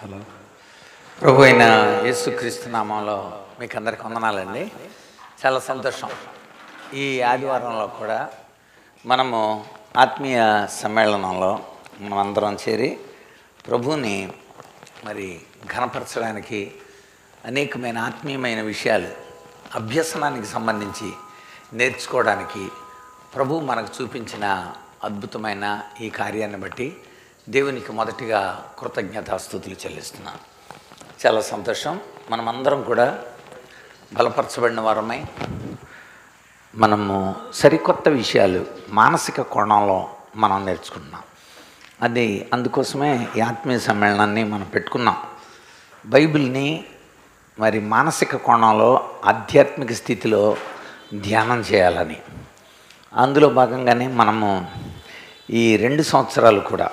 Hello. ప్రభు అయిన యేసుక్రీస్తు నామంలో మీకు అందరికి వందనాలండి. చాలా సంతోషం. ఈ ఆదివారంలో కూడా మనము ఆత్మీయ సమ్మేళనంలో మనమందరం చేరి ప్రభువుని మరి ఘనపరచడానికి అనేకమైన ఆత్మీయమైన విషయాలు అభ్యసనానికి సంబంధించి నేర్చుకోవడానికి ప్రభు మనకు చూపించిన అద్భుతమైన ఈ కార్యాన్ని బట్టి దేవునికి మొదటిగా కృతజ్ఞతాస్తుతులు చెల్లిస్తున్నాను. చాలా సంతోషం. మనమందరం కూడా బలపరచబడిన వారమై మనము సరికొత్త విషయాలు మానసిక కోణంలో మనం నేర్చుకుంటున్నాం. అది అందుకోసమే ఈ ఆత్మీయ సమ్మేళనాన్ని మనం పెట్టుకున్నాం. బైబిల్ని మరి మానసిక కోణంలో ఆధ్యాత్మిక స్థితిలో ధ్యానం చేయాలని. అందులో భాగంగానే మనము ఈ 2 సంవత్సరాలు కూడా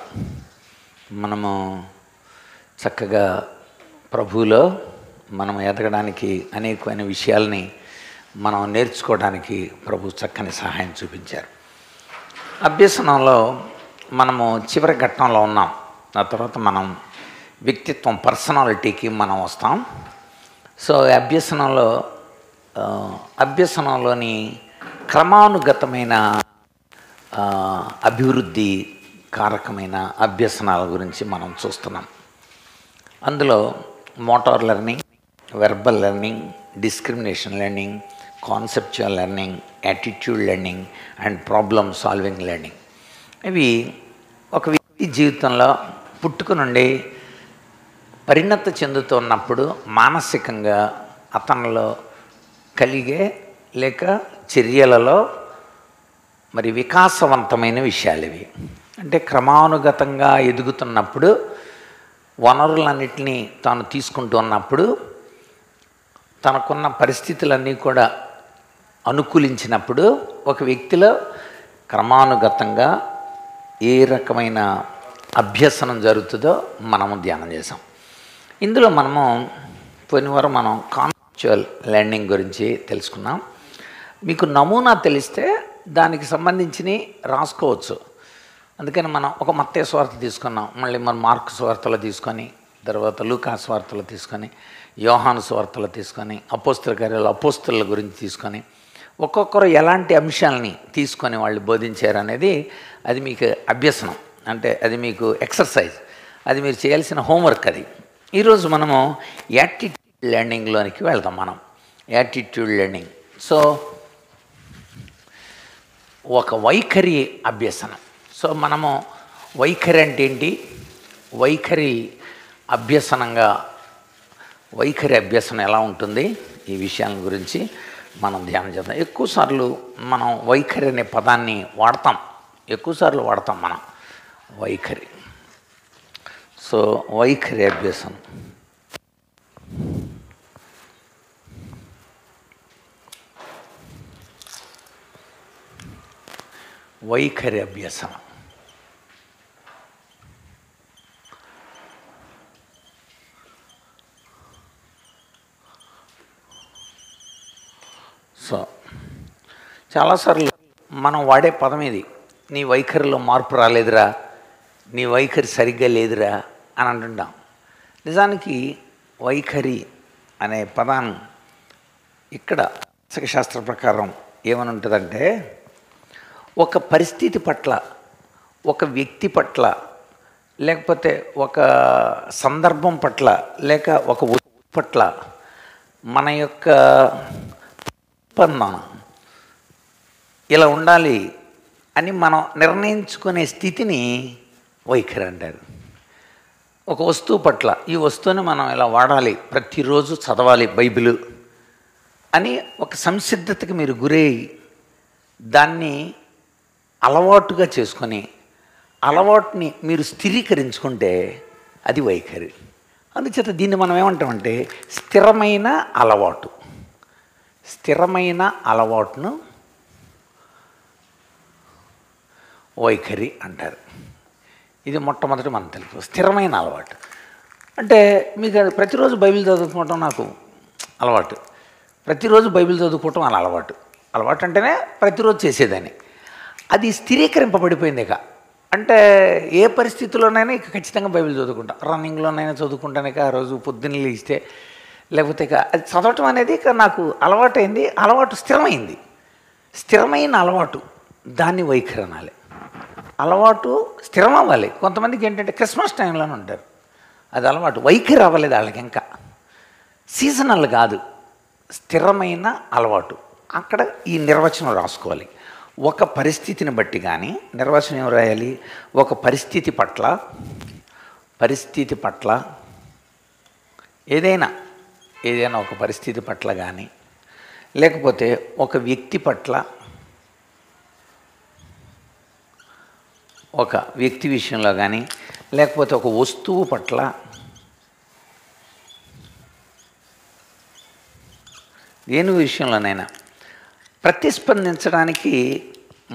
మనము చక్కగా ప్రభువులో మనం ఎదగడానికి అనేకమైన విషయాల్ని మనం నేర్చుకోవడానికి ప్రభు చక్కని సహాయం చూపించారు. అభ్యసనంలో మనము చివరి ఘట్టంలో ఉన్నాం. ఆ తర్వాత మనం వ్యక్తిత్వం పర్సనాలిటీకి మనం వస్తాం. సో అభ్యసనంలోని క్రమానుగతమైన అభివృద్ధి కారకమైన అభ్యసనాల గురించి మనం చూస్తున్నాం. అందులో motor learning, verbal learning, discrimination learning, conceptual learning, attitude learning and problem solving learning. ఇవి ఒక వ్యక్తి జీవితంలో పుట్టుక నుండి పరిణత చెందుతున్నప్పుడు మానసికంగా అతనిలో కలిగే లేక చర్యలలో మరి వికాసవంతమైన విషయాలు ఇవి. అంటే క్రమానుగతంగా ఎదుగుతున్నప్పుడు వనరులన్నింటినీ తాను తీసుకుంటూ ఉన్నప్పుడు తనకున్న పరిస్థితులన్నీ కూడా అనుకూలించినప్పుడు ఒక వ్యక్తిలో క్రమానుగతంగా ఏ రకమైన అభ్యసనం జరుగుతుందో మనము ధ్యానం చేసాం. ఇందులో మనము పోయిన వారం మనం కాన్సెప్చువల్ లెర్నింగ్ గురించి తెలుసుకున్నాం. మీకు నమూనా తెలిస్తే దానికి సంబంధించి రాసుకోవచ్చు. అందుకని మనం ఒక మత్తయి సువార్త తీసుకున్నాం, మళ్ళీ మనం మార్కు సువార్తలో తీసుకొని, తర్వాత లూకా సువార్తలో తీసుకొని, యోహాను సువార్తలో తీసుకొని, అపోస్తుల కార్యాలు అపోస్తుల గురించి తీసుకొని, ఒక్కొక్కరు ఎలాంటి అంశాలని తీసుకొని వాళ్ళు బోధించారు అనేది అది మీకు అభ్యసనం. అంటే అది మీకు ఎక్సర్సైజ్, అది మీరు చేయాల్సిన హోంవర్క్. అది ఈరోజు మనము యాటిట్యూడ్ లెర్నింగ్లోనికి వెళ్తాం. మనం యాటిట్యూడ్ లెర్నింగ్. సో ఒక వైఖరి అభ్యసనం. సో మనము వైఖరి అంటే ఏంటి, వైఖరి అభ్యసనం ఎలా ఉంటుంది, ఈ విషయాల గురించి మనం ధ్యానం చేద్దాం. ఎక్కువసార్లు మనం వైఖరి అనే పదాన్ని ఎక్కువసార్లు వాడతాం మనం వైఖరి. సో వైఖరి అభ్యసనం. వైఖరి అభ్యసనం. సో చాలాసార్లు మనం వాడే పదం ఇది, నీ వైఖరిలో మార్పు రాలేదురా, నీ వైఖరి సరిగ్గా లేదురా అని అంటుంటాం. నిజానికి వైఖరి అనే పదాన్ని ఇక్కడ శాస్త్ర ప్రకారం ఏమని ఉంటుందంటే, ఒక పరిస్థితి పట్ల, ఒక వ్యక్తి పట్ల, లేకపోతే ఒక సందర్భం పట్ల, లేక ఒక వస్తువు పట్ల మన యొక్క స్పందన ఇలా ఉండాలి అని మనం నిర్ణయించుకునే స్థితిని వైఖరి అంటారు. ఒక వస్తువు పట్ల, ఈ వస్తువుని మనం ఇలా వాడాలి, ప్రతిరోజు చదవాలి బైబిల్ అని ఒక సంసిద్ధతకి మీరు గురై దాన్ని అలవాటుగా చేసుకొని అలవాటుని మీరు స్థిరీకరించుకుంటే అది వైఖరి. అందుచేత దీన్ని మనం ఏమంటామంటే స్థిరమైన అలవాటును వైఖరి అంటారు. ఇది మొట్టమొదటి మనం తెలుసు. స్థిరమైన అలవాటు అంటే మీకు ప్రతిరోజు బైబిల్ చదువుకోవటం నాకు అలవాటు, ప్రతిరోజు బైబిల్ చదువుకోవటం అలా అలవాటు అంటేనే ప్రతిరోజు చేసేదాన్ని. అది స్థిరీకరింపబడిపోయింది. ఇక అంటే ఏ పరిస్థితుల్లోనైనా ఇక ఖచ్చితంగా బైబిల్ చదువుకుంటా, రన్నింగ్లోనైనా చదువుకుంటాను. ఇక ఆ రోజు పొద్దున్న లేస్తే, లేకపోతే ఇక అది చదవటం అనేది ఇక నాకు అలవాటైంది. అలవాటు స్థిరమైంది. స్థిరమైన అలవాటు, దాన్ని వైఖరి అనాలి. అలవాటు స్థిరం అవ్వాలి. కొంతమందికి ఏంటంటే క్రిస్మస్ టైంలోనే ఉంటారు, అది అలవాటు. వైఖరి అవ్వలేదు వాళ్ళకి ఇంకా. సీజనల్ కాదు, స్థిరమైన అలవాటు. అక్కడ ఈ నిర్వచనం రాసుకోవాలి. ఒక పరిస్థితిని బట్టి కానీ నిర్వచనం ఏం రాయాలి? ఒక పరిస్థితి పట్ల ఏదైనా ఒక పరిస్థితి పట్ల కానీ, లేకపోతే ఒక వ్యక్తి పట్ల, ఒక వ్యక్తి విషయంలో కానీ, లేకపోతే ఒక వస్తువు పట్ల, దేని విషయంలోనైనా ప్రతిస్పందించడానికి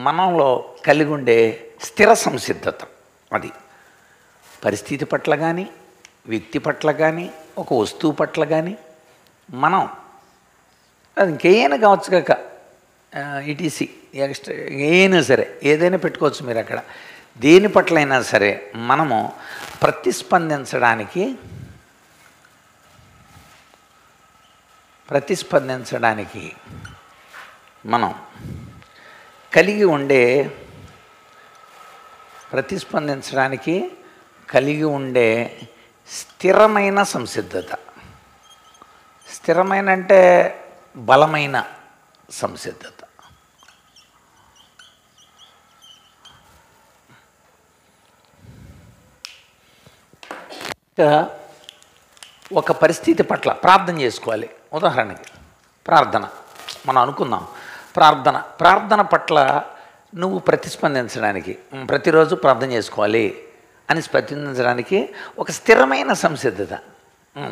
మనంలో కలిగి ఉండే స్థిర సంసిద్ధత. అది పరిస్థితి పట్ల కానీ, వ్యక్తి పట్ల కానీ, ఒక వస్తువు పట్ల కానీ, మనం అది ఇంకేమైనా కావచ్చు కాక ఈటీసీ ఎక్స్ట్రా ఏమైనా సరే, ఏదైనా పెట్టుకోవచ్చు మీరు అక్కడ. దేని పట్ల అయినా సరే మనము ప్రతిస్పందించడానికి మనం కలిగి ఉండే స్థిరమైన సంసిద్ధత. స్థిరమైన అంటే బలమైన సంసిద్ధత. ఒక పరిస్థితి పట్ల ప్రార్థన చేసుకోవాలి. ఉదాహరణకి ప్రార్థన మనం అనుకుందాం. ప్రార్థన పట్ల నువ్వు ప్రతిస్పందించడానికి ప్రతిరోజు ప్రార్థన చేసుకోవాలి అని స్పందించడానికి ఒక స్థిరమైన సంసిద్ధత.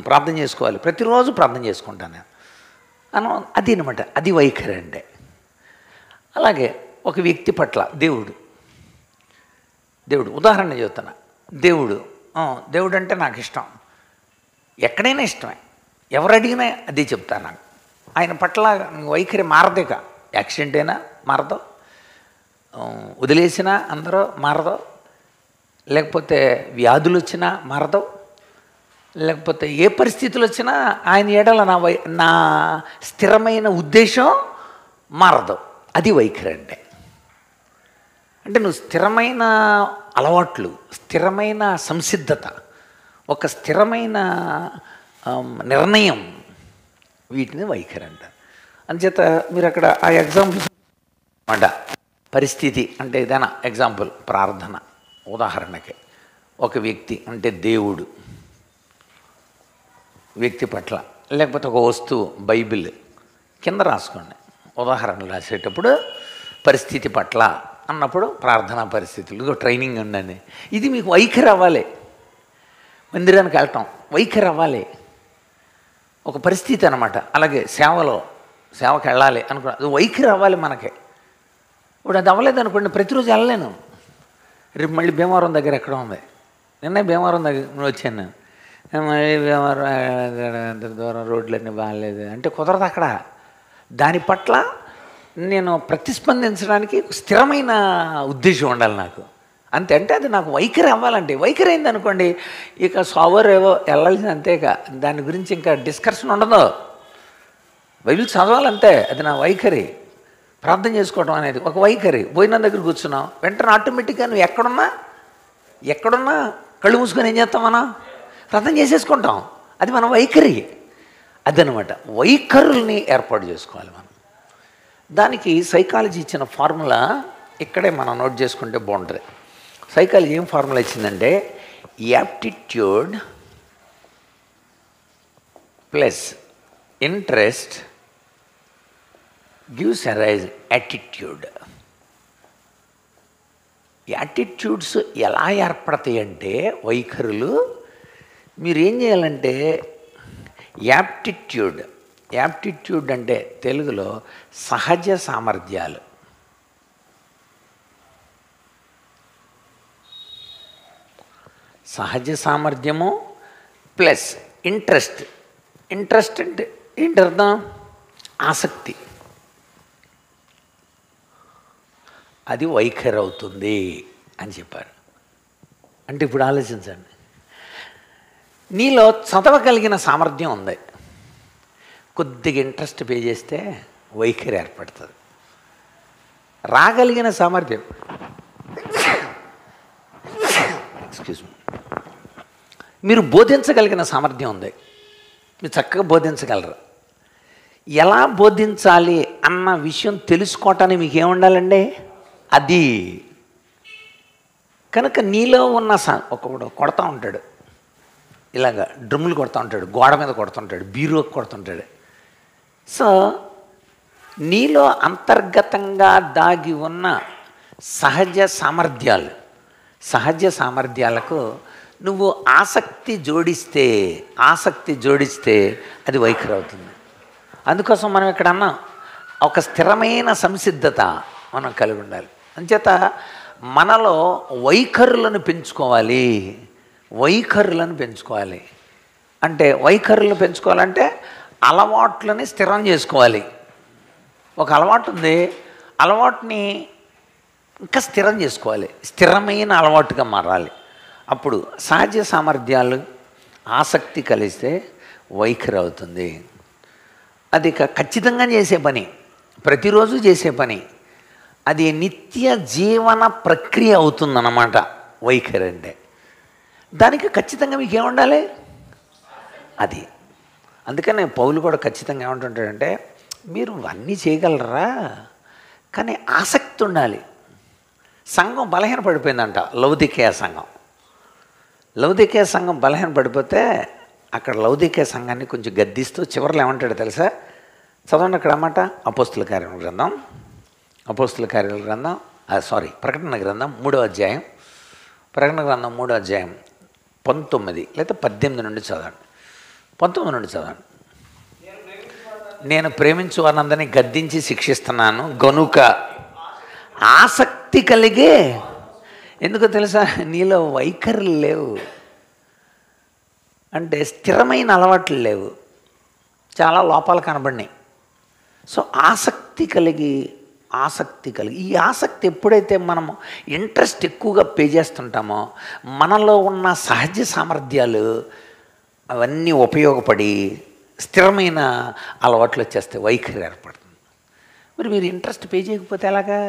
ప్రార్థన చేసుకోవాలి, ప్రతిరోజు ప్రార్థన చేసుకుంటాను నేను అది అనమాట. అది వైఖరి అంటే. అలాగే ఒక వ్యక్తి పట్ల దేవుడు ఉదాహరణ చెబుతున్నా. దేవుడు అంటే నాకు ఇష్టం, ఎక్కడైనా ఇష్టమే, ఎవరు అడిగినా అదే చెప్తాను. నాకు ఆయన పట్ల వైఖరి మారదేక. యాక్సిడెంట్ అయినా మారదు, వదిలేసినా అందరూ మారదు, లేకపోతే వ్యాధులు వచ్చినా మారదు, లేకపోతే ఏ పరిస్థితులు వచ్చినా ఆయన ఏడల నా స్థిరమైన ఉద్దేశం మారదు. అది వైఖరి అంటే. నువ్వు స్థిరమైన అలవాట్లు, స్థిరమైన సంసిద్ధత, ఒక స్థిరమైన నిర్ణయం, వీటిని వైఖరి అంటారు. అందుచేత మీరు అక్కడ ఆ ఎగ్జాంపుల్స్ మాట. పరిస్థితి అంటే ఏదైనా ఎగ్జాంపుల్, ప్రార్థన ఉదాహరణకి. ఒక వ్యక్తి అంటే దేవుడు, వ్యక్తి పట్ల, లేకపోతే ఒక వస్తువు బైబిల్ కింద రాసుకోండి. ఉదాహరణలు రాసేటప్పుడు పరిస్థితి పట్ల అన్నప్పుడు ప్రార్థనా పరిస్థితులు ట్రైనింగ్ ఉండండి. ఇది మీకు వైఖరి అవ్వాలి. మందిరానికి వెళ్ళటం వైఖరి అవ్వాలి, ఒక పరిస్థితి అన్నమాట. అలాగే సేవకి వెళ్ళాలి అనుకున్నా, అది వైఖరి అవ్వాలి మనకి. ఇప్పుడు అది అవ్వలేదు అనుకోండి, ప్రతిరోజు వెళ్ళలేను. రేపు మళ్ళీ భీమవరం దగ్గర ఎక్కడ ఉంది, నిన్న భీమవరం దగ్గర వచ్చాను నేను, మళ్ళీ భీమవరం అంత దూరం, రోడ్లన్నీ బాగాలేదు అంటే కుదరదు అక్కడ. దాని పట్ల నేను ప్రతిస్పందించడానికి స్థిరమైన ఉద్దేశం ఉండాలి నాకు. అంతే. అంటే అది నాకు వైఖరి అవ్వాలంటే. వైఖరి అయింది అనుకోండి, ఇక ఏవో వెళ్ళాల్సింది అంతేక. దాని గురించి ఇంకా డిస్కషన్ ఉండదు. బైబిల్ చదవాలంతే, అది నా వైఖరి. ప్రార్థన చేసుకోవడం అనేది ఒక వైఖరి. భోజనం దగ్గర కూర్చున్నాం, వెంటనే ఆటోమేటిక్గా నువ్వు ఎక్కడున్నా కళ్ళు మూసుకొని ఏం చేస్తాం, మనం ప్రార్థన చేసేసుకుంటాం. అది మన వైఖరి. అదనమాట. వైఖరుల్ని ఏర్పాటు చేసుకోవాలి మనం. దానికి సైకాలజీ ఇచ్చిన ఫార్ములా ఇక్కడే మనం నోట్ చేసుకుంటే బాగుంటుంది. సైకాలజీ ఏం ఫార్ములా ఇచ్చిందంటే, aptitude plus interest gives arise attitude. Attitudes ఎలా ఏర్పడతాయి అంటే, వైఖరులు మీరు ఏం చేయాలంటే, యాప్టిట్యూడ్ అంటే తెలుగులో సహజ సామర్థ్యాలు. సహజ సామర్థ్యము ప్లస్ ఇంట్రెస్ట్ అంటే ఏంటర్థం? ఆసక్తి. అది వైఖరి అవుతుంది అని చెప్పారు. అంటే ఇప్పుడు ఆలోచించండి, నీలో చదవగలిగిన సామర్థ్యం ఉంది, కొద్దిగా ఇంట్రెస్ట్ పే చేస్తే వైఖరి ఏర్పడుతుంది. రాగలిగిన సామర్థ్యం, ఎక్స్క్యూజ్ మీ, మీరు బోధించగలిగిన సామర్థ్యం ఉంది, మీరు చక్కగా బోధించగలరు. ఎలా బోధించాలి అన్న విషయం తెలుసుకోవటానికి మీకు ఏముండాలండి? అది. కనుక నీలో ఉన్న ఒకడు కొడతా ఉంటాడు, ఇలాగా డ్రమ్ములు కొడతా ఉంటాడు, గోడ మీద కొడుతుంటాడు, బీరువాకు కొడుతుంటాడు. సో నీలో అంతర్గతంగా దాగి ఉన్న సహజ సామర్థ్యాలకు నువ్వు ఆసక్తి జోడిస్తే అది వైఖరి అవుతుంది. అందుకోసం మనం ఇక్కడ అన్నాం, ఒక స్థిరమైన సంసిద్ధత మనం కలిగి ఉండాలి. అంచేత మనలో వైఖరులను పెంచుకోవాలి. అంటే వైఖరులను పెంచుకోవాలంటే అలవాట్లని స్థిరం చేసుకోవాలి. ఒక అలవాటు ఉంది, అలవాటుని ఇంకా స్థిరం చేసుకోవాలి, స్థిరమైన అలవాటుగా మారాలి. అప్పుడు సహజ సామర్థ్యాలు ఆసక్తి కలిస్తే వైఖరి అవుతుంది. అది ఖచ్చితంగా చేసే పని, ప్రతిరోజు చేసే పని, అది నిత్య జీవన ప్రక్రియ అవుతుందన్నమాట వైఖరి అంటే. దానికి ఖచ్చితంగా మీకు ఏముండాలి? అది. అందుకనే పౌలు కూడా ఖచ్చితంగా ఏమంటుంటాడంటే, మీరు అన్నీ చేయగలరా, కానీ ఆసక్తి ఉండాలి. సంఘం బలహీన పడిపోయిందంట, లౌదికేయ సంఘం బలహీన పడిపోతే అక్కడ లౌదికేయ సంఘాన్ని కొంచెం గద్దిస్తూ చివరిలో ఏమంటాడు తెలుసా? చదవండి అక్కడ అన్నమాట. అపోస్తుల కార్యాల గ్రంథం ప్రకటన గ్రంథం 3వ అధ్యాయం 19 లేదా 18 నుండి చదవండి. 19 నుండి చదవండి. నేను ప్రేమించు వారందరినీ గద్దించి శిక్షిస్తున్నాను గనుక ఆసక్తి కలిగే. ఎందుకో తెలుసా? నీలో వైఖరులు లేవు, అంటే స్థిరమైన అలవాట్లు లేవు, చాలా లోపాలు కనబడినాయి. సో ఆసక్తి కలిగి ఈ ఆసక్తి ఎప్పుడైతే మనము ఇంట్రెస్ట్ ఎక్కువగా పే చేస్తుంటామో మనలో ఉన్న సహజ సామర్థ్యాలు అవన్నీ ఉపయోగపడి స్థిరమైన అలవాట్లు వచ్చేస్తాయి, వైఖరి ఏర్పడుతుంది. మరి మీరు ఇంట్రెస్ట్ పే చేయకపోతే ఎలాగా?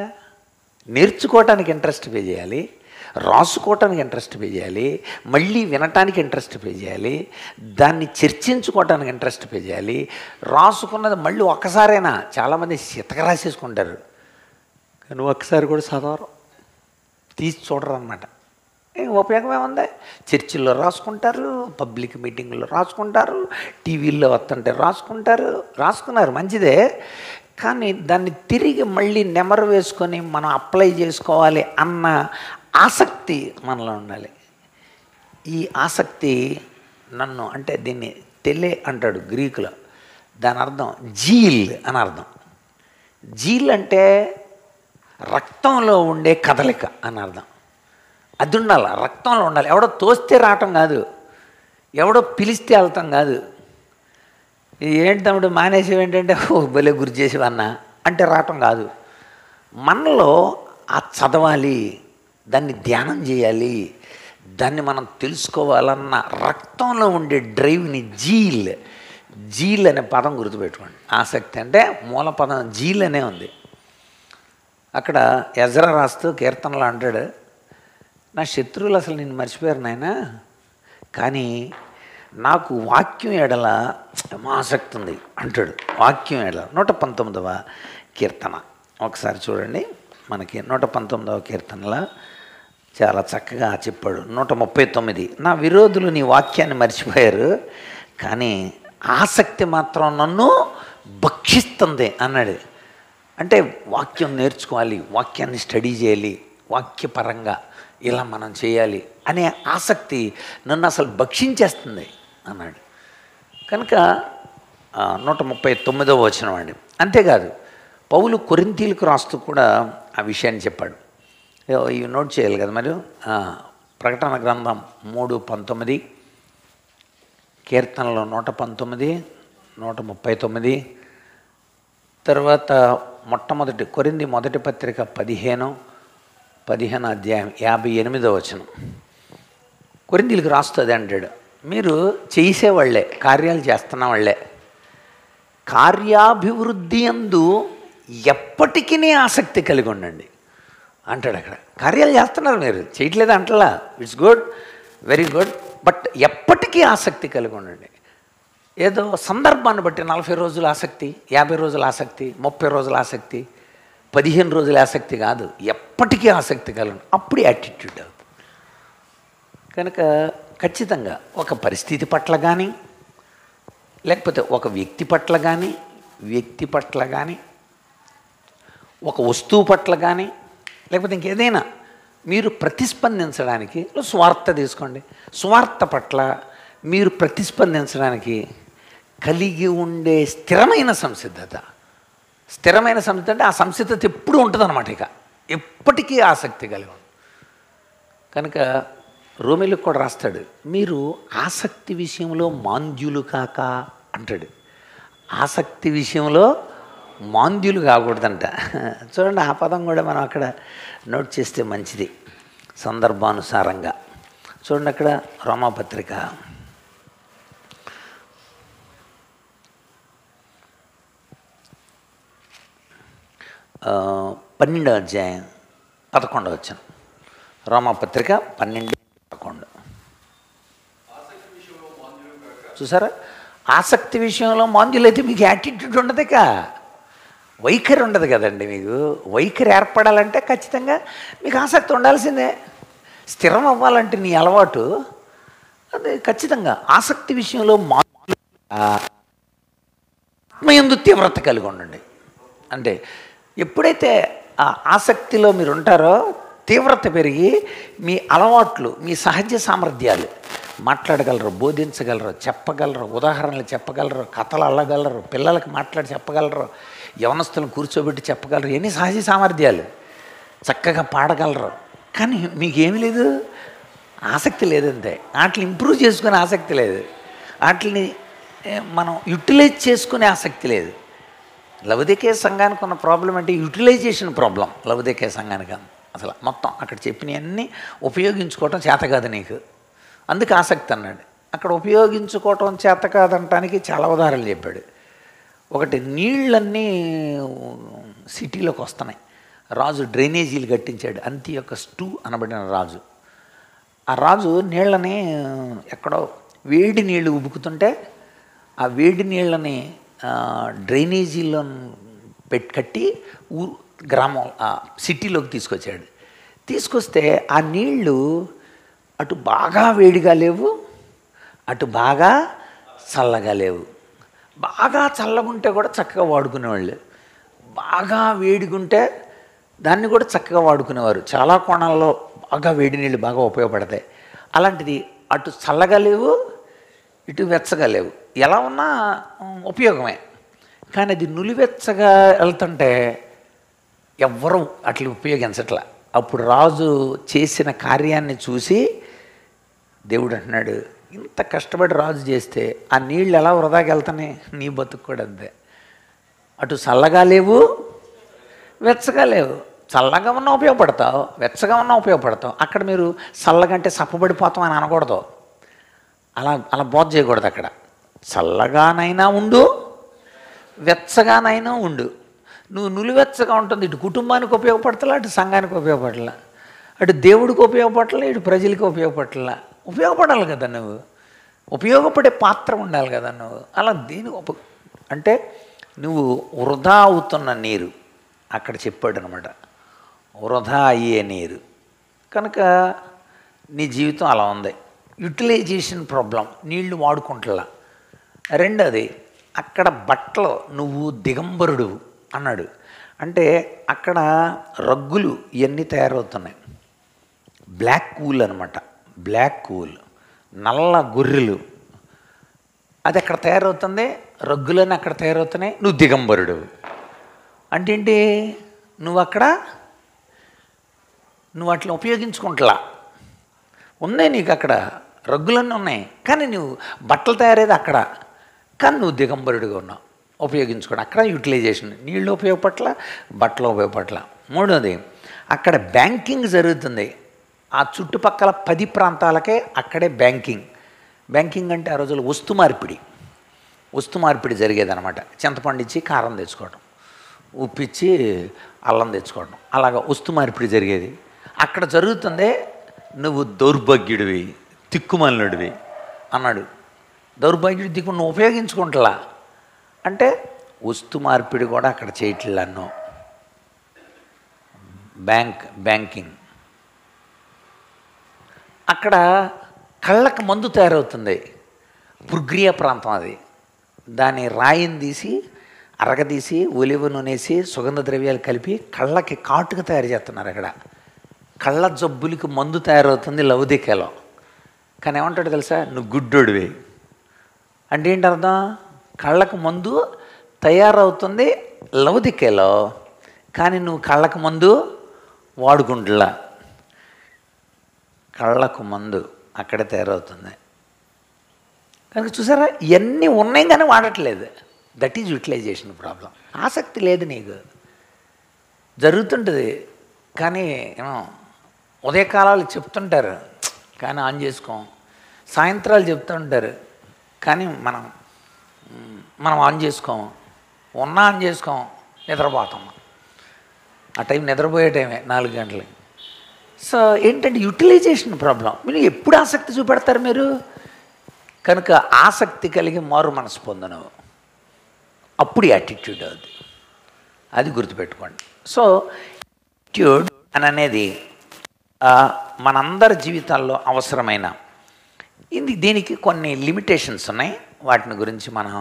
నేర్చుకోవటానికి ఇంట్రెస్ట్ పే చేయాలి, రాసుకోవటానికి ఇంట్రెస్ట్ పే చేయాలి, మళ్ళీ వినటానికి ఇంట్రెస్ట్ పే చేయాలి, దాన్ని చర్చించుకోవటానికి ఇంట్రెస్ట్ పే చేయాలి. రాసుకున్నది మళ్ళీ ఒక్కసారైనా, చాలామంది చితక రాసేసుకుంటారు కానీ ఒక్కసారి కూడా చదవరు, తీసి చూడరు అన్నమాట. ఉపయోగం ఏముంది? చర్చిల్లో రాసుకుంటారు, పబ్లిక్ మీటింగుల్లో రాసుకుంటారు, టీవీల్లో వస్తుంటే రాసుకున్నారు, మంచిదే. కానీ దాన్ని తిరిగి మళ్ళీ నెమరు వేసుకొని మనం అప్లై చేసుకోవాలి అన్న ఆసక్తి మనలో ఉండాలి. ఈ ఆసక్తి నన్ను, అంటే దీన్ని తెలే అంటాడు గ్రీకులో, దాని అర్థం జీల్ అని అర్థం. జీల్ అంటే రక్తంలో ఉండే కదలిక అని అర్థం. అది ఉండాలి, రక్తంలో ఉండాలి. ఎవడో తోస్తే రావటం కాదు, ఎవడో పిలిస్తే వెళ్తాం కాదు. ఏంటి తమ్ముడు మానేసేవి ఏంటంటే భలే గురి చేసేవన్నా అంటే రావటం కాదు. మనలో ఆ చదవాలి, దాన్ని ధ్యానం చేయాలి, దాన్ని మనం తెలుసుకోవాలన్న రక్తంలో ఉండే డ్రైవ్ని జీల్ అనే పదం గుర్తుపెట్టుకోండి. ఆసక్తి అంటే మూల పదం జీల్ అనే ఉంది. అక్కడ ఎజ్రా రాస్తూ కీర్తనలో అంటాడు, నా శత్రువులు అసలు నిన్ను మర్చిపోయారు నాయన, కానీ నాకు వాక్యం ఎడల ఆసక్తి ఉంది అంటాడు. వాక్యం ఎడల 119వ కీర్తన ఒకసారి చూడండి. మనకి 119వ కీర్తనలో చాలా చక్కగా చెప్పాడు. 139, నా విరోధులు నీ వాక్యాన్ని మర్చిపోయారు కానీ ఆసక్తి మాత్రం నన్ను భక్షిస్తుంది అన్నాడు. అంటే వాక్యం నేర్చుకోవాలి, వాక్యాన్ని స్టడీ చేయాలి, వాక్యపరంగా ఇలా మనం చేయాలి అనే ఆసక్తి నన్ను అసలు భక్షించేస్తుంది అన్నాడు. కనుక 139వ వచనం అండి. అంతేకాదు పౌలు కొరింథీయులకు రాస్తూ కూడా ఆ విషయాన్ని చెప్పాడు. ఇవి నోట్ చేయాలి కదా మరి. ప్రకటన గ్రంథం 3:19, కీర్తనలో 119, 139, తర్వాత కొరింథీ మొదటి పత్రిక 15 అధ్యాయం 58వ వచనం. కొరింథీయులకు రాస్తుంది అంటాడు, మీరు చేసేవాళ్లే, కార్యాలు చేస్తున్న వాళ్ళే, కార్యాభివృద్ధి యందు ఎప్పటికీ ఆసక్తి కలిగి ఉండండి అంటాడు. అక్కడ కార్యాలు చేస్తున్నారు, మీరు చేయట్లేదు అంటలా, it's good, very good, but ఎప్పటికీ ఆసక్తి కలిగి ఉండండి. ఏదో సందర్భాన్ని బట్టి 40 రోజుల ఆసక్తి, 50 రోజుల ఆసక్తి, 30 రోజుల ఆసక్తి, 15 రోజుల ఆసక్తి కాదు, ఎప్పటికీ ఆసక్తి కలిగి, అప్పుడు యాటిట్యూడ్ అవుతుంది. కనుక ఖచ్చితంగా ఒక పరిస్థితి పట్ల కానీ, లేకపోతే ఒక వ్యక్తి పట్ల కానీ, ఒక వస్తువు పట్ల కానీ, లేకపోతే ఇంకేదైనా మీరు ప్రతిస్పందించడానికి స్వార్థ తీసుకోండి, స్వార్థ పట్ల మీరు ప్రతిస్పందించడానికి కలిగి ఉండే స్థిరమైన సంసిద్ధత అంటే ఆ సంసిద్ధత ఎప్పుడూ ఉంటుందన్నమాట, ఇక ఎప్పటికీ ఆసక్తి కలిగి ఉంటుంది. కనుక రోమీలకు కూడా రాస్తాడు, మీరు ఆసక్తి విషయంలో మాంద్యులు కాక అంటాడు. ఆసక్తి విషయంలో మాంద్యులు కాకూడదంట. చూడండి, ఆ పదం కూడా మనం అక్కడ నోట్ చేస్తే మంచిది సందర్భానుసారంగా. చూడండి, అక్కడ రోమాపత్రిక 12వ అధ్యాయం 11వ వచనం. రోమాపత్రిక 12:11. చూసారా, ఆసక్తి విషయంలో మాంద్యులైతే మీకు యాటిట్యూడ్ ఉండదు, ఇక వైఖరి ఉండదు కదండి. మీకు వైఖరి ఏర్పడాలంటే ఖచ్చితంగా మీకు ఆసక్తి ఉండాల్సిందే. స్థిరం అవ్వాలంటే నీ అలవాటు అది ఖచ్చితంగా ఆసక్తి విషయంలో ఆత్మయందు తీవ్రత కలిగి ఉండండి. అంటే ఎప్పుడైతే ఆ ఆసక్తిలో మీరు ఉంటారో తీవ్రత పెరిగి మీ అలవాట్లు, మీ సహజ సామర్థ్యాలు, మాట్లాడగలరు, బోధించగలరు, చెప్పగలరు, ఉదాహరణలు చెప్పగలరు, కథలు అల్లగలరు, పిల్లలకి మాట్లాడి చెప్పగలరు, యవనస్తులను కూర్చోబెట్టి చెప్పగలరు, ఎన్ని సహజ సామర్థ్యాలు, చక్కగా పాడగలరు. కానీ మీకేమీ లేదు, ఆసక్తి లేదంతే. వాటిని ఇంప్రూవ్ చేసుకునే ఆసక్తి లేదు, వాటిని మనం యూటిలైజ్ చేసుకునే ఆసక్తి లేదు. లవదికే సంఘానికి ఉన్న ప్రాబ్లం అంటే యూటిలైజేషన్ ప్రాబ్లం. లవదికే సంఘానికి అసలు మొత్తం అక్కడ చెప్పినవన్నీ ఉపయోగించుకోవటం చేత కాదు నీకు, అందుకు ఆసక్తి అన్నాడు. అక్కడ ఉపయోగించుకోవటం చేత కాదంటానికి చాలా ఉదాహరణలు చెప్పాడు. ఒకటి, నీళ్ళన్నీ సిటీలోకి వస్తున్నాయి, రాజు డ్రైనేజీలు కట్టించాడు. అంతియొకస్టు అనబడిన రాజు, ఆ రాజు నీళ్ళని ఎక్కడో వేడి నీళ్ళు ఉబుకుతుంటే ఆ వేడి నీళ్ళని డ్రైనేజీలో కట్టి గ్రామం సిటీలోకి తీసుకొచ్చాడు. తీసుకొస్తే ఆ నీళ్ళు అటు బాగా వేడిగా లేవు, అటు బాగా చల్లగా లేవు. బాగా చల్లగుంటే కూడా చక్కగా వాడుకునేవాళ్ళు, బాగా వేడిగుంటే దాన్ని కూడా చక్కగా వాడుకునేవారు. చాలా కోణాల్లో బాగా వేడి నీళ్ళు బాగా ఉపయోగపడతాయి. అలాంటిది అటు చల్లగా లేవు, ఇటు వెచ్చగా లేవు, ఎలా ఉన్నా ఉపయోగమే. కానీ అది నులివెచ్చగా వెళ్తుంటే ఎవ్వరూ అట్లా ఉపయోగించట్లా. అప్పుడు రాజు చేసిన కార్యాన్ని చూసి దేవుడు అంటున్నాడు, ఇంత కష్టపడి రాజు చేస్తే ఆ నీళ్ళు ఎలా వృధాకి వెళ్తాయి, నీ బతుకు కూడా అంతే. అటు చల్లగా లేవు, వెచ్చగా లేవు. చల్లగా ఉన్నా ఉపయోగపడతావు, వెచ్చగా ఉన్నా ఉపయోగపడతావు. అక్కడ మీరు చల్లగంటే సప్పబడిపోతాం అని అనకూడదు, అలా బోధ చేయకూడదు. అక్కడ చల్లగానైనా ఉండు, వెచ్చగానైనా ఉండు. నువ్వు నులివెచ్చగా ఉంటుంది, ఇటు కుటుంబానికి ఉపయోగపడతలా, అటు సంఘానికి ఉపయోగపడలా, అటు దేవుడికి ఉపయోగపడలే, ఇటు ప్రజలకి ఉపయోగపడలా. ఉపయోగపడాలి కదా, నువ్వు ఉపయోగపడే పాత్ర ఉండాలి కదా నువ్వు. అలా దేనికి అంటే నువ్వు వృధా అవుతున్న నీరు అక్కడ చెప్పాడు అనమాట, వృధా అయ్యే నీరు. కనుక నీ జీవితం అలా ఉంది, యూటిలైజేషన్ ప్రాబ్లం, నీళ్లు వాడుకుంటలా. రెండోది, అక్కడ బట్టలు నువ్వు దిగంబరుడు అన్నాడు. అంటే అక్కడ రగ్గులు ఇవన్నీ తయారవుతున్నాయి, బ్లాక్ ఊల్ అనమాట, బ్లాక్ ఊల్, నల్ల గొర్రెలు, అది అక్కడ తయారవుతుంది, రగ్గులని అక్కడ తయారవుతున్నాయి, నువ్వు దిగంబరుడు. అంటే ఏంటి, నువ్వు వాటిని ఉపయోగించుకుంటలా. ఉన్నాయి నీకు అక్కడ రగ్గులన్నీ ఉన్నాయి, కానీ నువ్వు బట్టలు తయారేది అక్కడ, కానీ నువ్వు దిగంబరుడిగా ఉన్నావు, ఉపయోగించుకోండి. అక్కడ యూటిలైజేషన్, నీళ్ళు ఉపయోగపట్ల, బట్టలు ఉపయోగపట్ల. మూడోది, అక్కడ బ్యాంకింగ్ జరుగుతుంది, ఆ చుట్టుపక్కల 10 ప్రాంతాలకే అక్కడే బ్యాంకింగ్ అంటే ఆ రోజుల్లో వస్తు మార్పిడి జరిగేదనమాట. చింతపండు ఇచ్చి కారం తెచ్చుకోవడం, ఉప్పిచ్చి అల్లం తెచ్చుకోవడం, అలాగా వస్తు మార్పిడి జరిగేది. అక్కడ జరుగుతుందే నువ్వు దౌర్భాగ్యుడివి, తిక్కుమల్లుడివి అన్నాడు. దౌర్భాగ్యుడి దిక్కు నువ్వు ఉపయోగించుకుంటలా అంటే వస్తు మార్పిడి కూడా అక్కడ చేయట్లన్నో. బ్యాంకింగ్ అక్కడ కళ్ళకు మందు తయారవుతుంది. పుర్గ్రియా ప్రాంతం అది. దాని రాయిని తీసి అరగదీసి ఒలివ నూనెసి సుగంధ ద్రవ్యాలు కలిపి కళ్ళకి కాటుగా తయారు చేస్తున్నారు. అక్కడ కళ్ళ జబ్బులకి మందు తయారవుతుంది లవదికేలో. కానీ ఏమంటాడు తెలుసా? నువ్వు గుడ్డోడివి అంటే ఏంటి అర్థం? కళ్ళకు మందు తయారవుతుంది లవదికేలో, కానీ నువ్వు కళ్ళకు మందు వాడుకుంటులా. కళ్ళకు మందు అక్కడే తయారవుతుంది కనుక చూసారా, ఇవన్నీ ఉన్నాయి కానీ వాడట్లేదు. That is utilisation problem. ఆసక్తి లేదు నీకు. జరుగుతుంటుంది కానీ ఉదయకాలాలు చెప్తుంటారు కానీ ఆన్ చేసుకోం. సాయంత్రాలు చెప్తుంటారు కానీ మనం ఆన్ చేసుకోము. ఆన్ చేసుకోం, నిద్రపోతాం. ఆ టైం నిద్రపోయే టైమే 4 గంటలకి. సో ఏంటంటే యూటిలైజేషన్ ప్రాబ్లం. మీరు ఎప్పుడు ఆసక్తి చూపెడతారు మీరు? కనుక ఆసక్తి కలిగి మారు మనసు పొందను, అప్పుడు యాటిట్యూడ్ అవుతుంది. అది గుర్తుపెట్టుకోండి. సో యాటిట్యూడ్ అని అనేది మనందరి జీవితాల్లో అవసరమైన దీనికి కొన్ని లిమిటేషన్స్ ఉన్నాయి. వాటిని గురించి మనం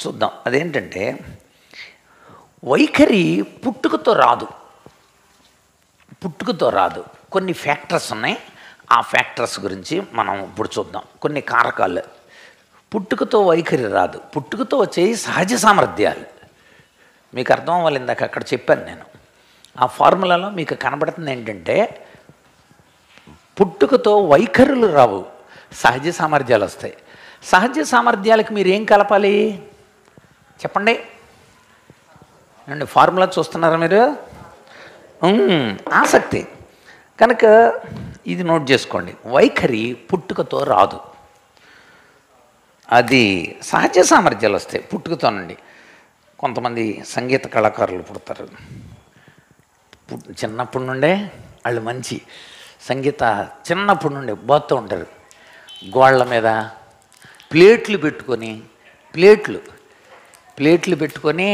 చూద్దాం. అదేంటంటే వైఖరి పుట్టుకతో రాదు. కొన్ని ఫ్యాక్టర్స్ ఉన్నాయి. ఆ ఫ్యాక్టర్స్ గురించి మనం ఇప్పుడు చూద్దాం. కొన్ని కారకాలు. పుట్టుకతో వైఖరి రాదు. పుట్టుకతో వచ్చే సహజ సామర్థ్యాలు మీకు అర్థం అవ్వాలి. ఇందాక అక్కడ చెప్పాను నేను. ఆ ఫార్ములాలో మీకు కనబడుతుంది ఏంటంటే పుట్టుకతో వైఖరులు రావు, సహజ సామర్థ్యాలు వస్తాయి. సహజ సామర్థ్యాలకు మీరు ఏం కలపాలి చెప్పండి? అండి ఫార్ములా చూస్తున్నారా మీరు? ఆసక్తి. కనుక ఇది నోట్ చేసుకోండి. వైఖరి పుట్టుకతో రాదు, అది సహజ సామర్థ్యాలు వస్తాయి పుట్టుకతోనండి. కొంతమంది సంగీత కళాకారులు పుడతారు, చిన్నప్పటి నుండే వాళ్ళు మంచి చిన్నప్పటి నుండి పోతూ ఉంటారు. గోళ్ళ మీద ప్లేట్లు పెట్టుకొని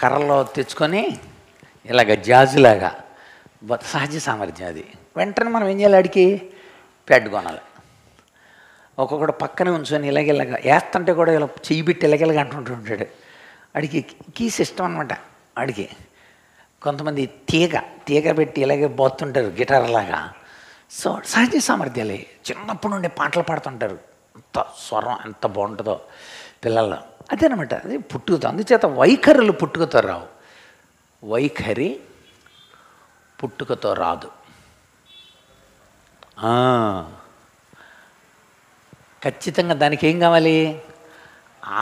కర్రలో తెచ్చుకొని ఇలాగ జాజులాగా సహజ సామర్థ్యం అది. వెంటనే మనం ఏం చేయాలి? అడిగి ప్యాడ్ కొనాలి. ఒక్కొక్కడు పక్కనే ఉంచుకొని ఇలాగ వేస్తుంటే కూడా ఇలా చెయ్యి పెట్టి ఇలాగ అంటుంటాడు. అడిగి కీ సిస్టమ్ అనమాట. అడిగి కొంతమంది తీగ పెట్టి ఇలాగే పోతుంటారు గిటార్ లాగా. సో సహజ సామర్థ్యాలే. చిన్నప్పటి నుండి పాటలు పాడుతుంటారు. అంత స్వరం ఎంత బాగుంటుందో పిల్లల్లో. అదేనమాట, అది పుట్టుకతో. అందుచేత వైఖరులు పుట్టుకతో రావు. వైఖరి పుట్టుకతో రాదు. ఖచ్చితంగా దానికి ఏం కావాలి?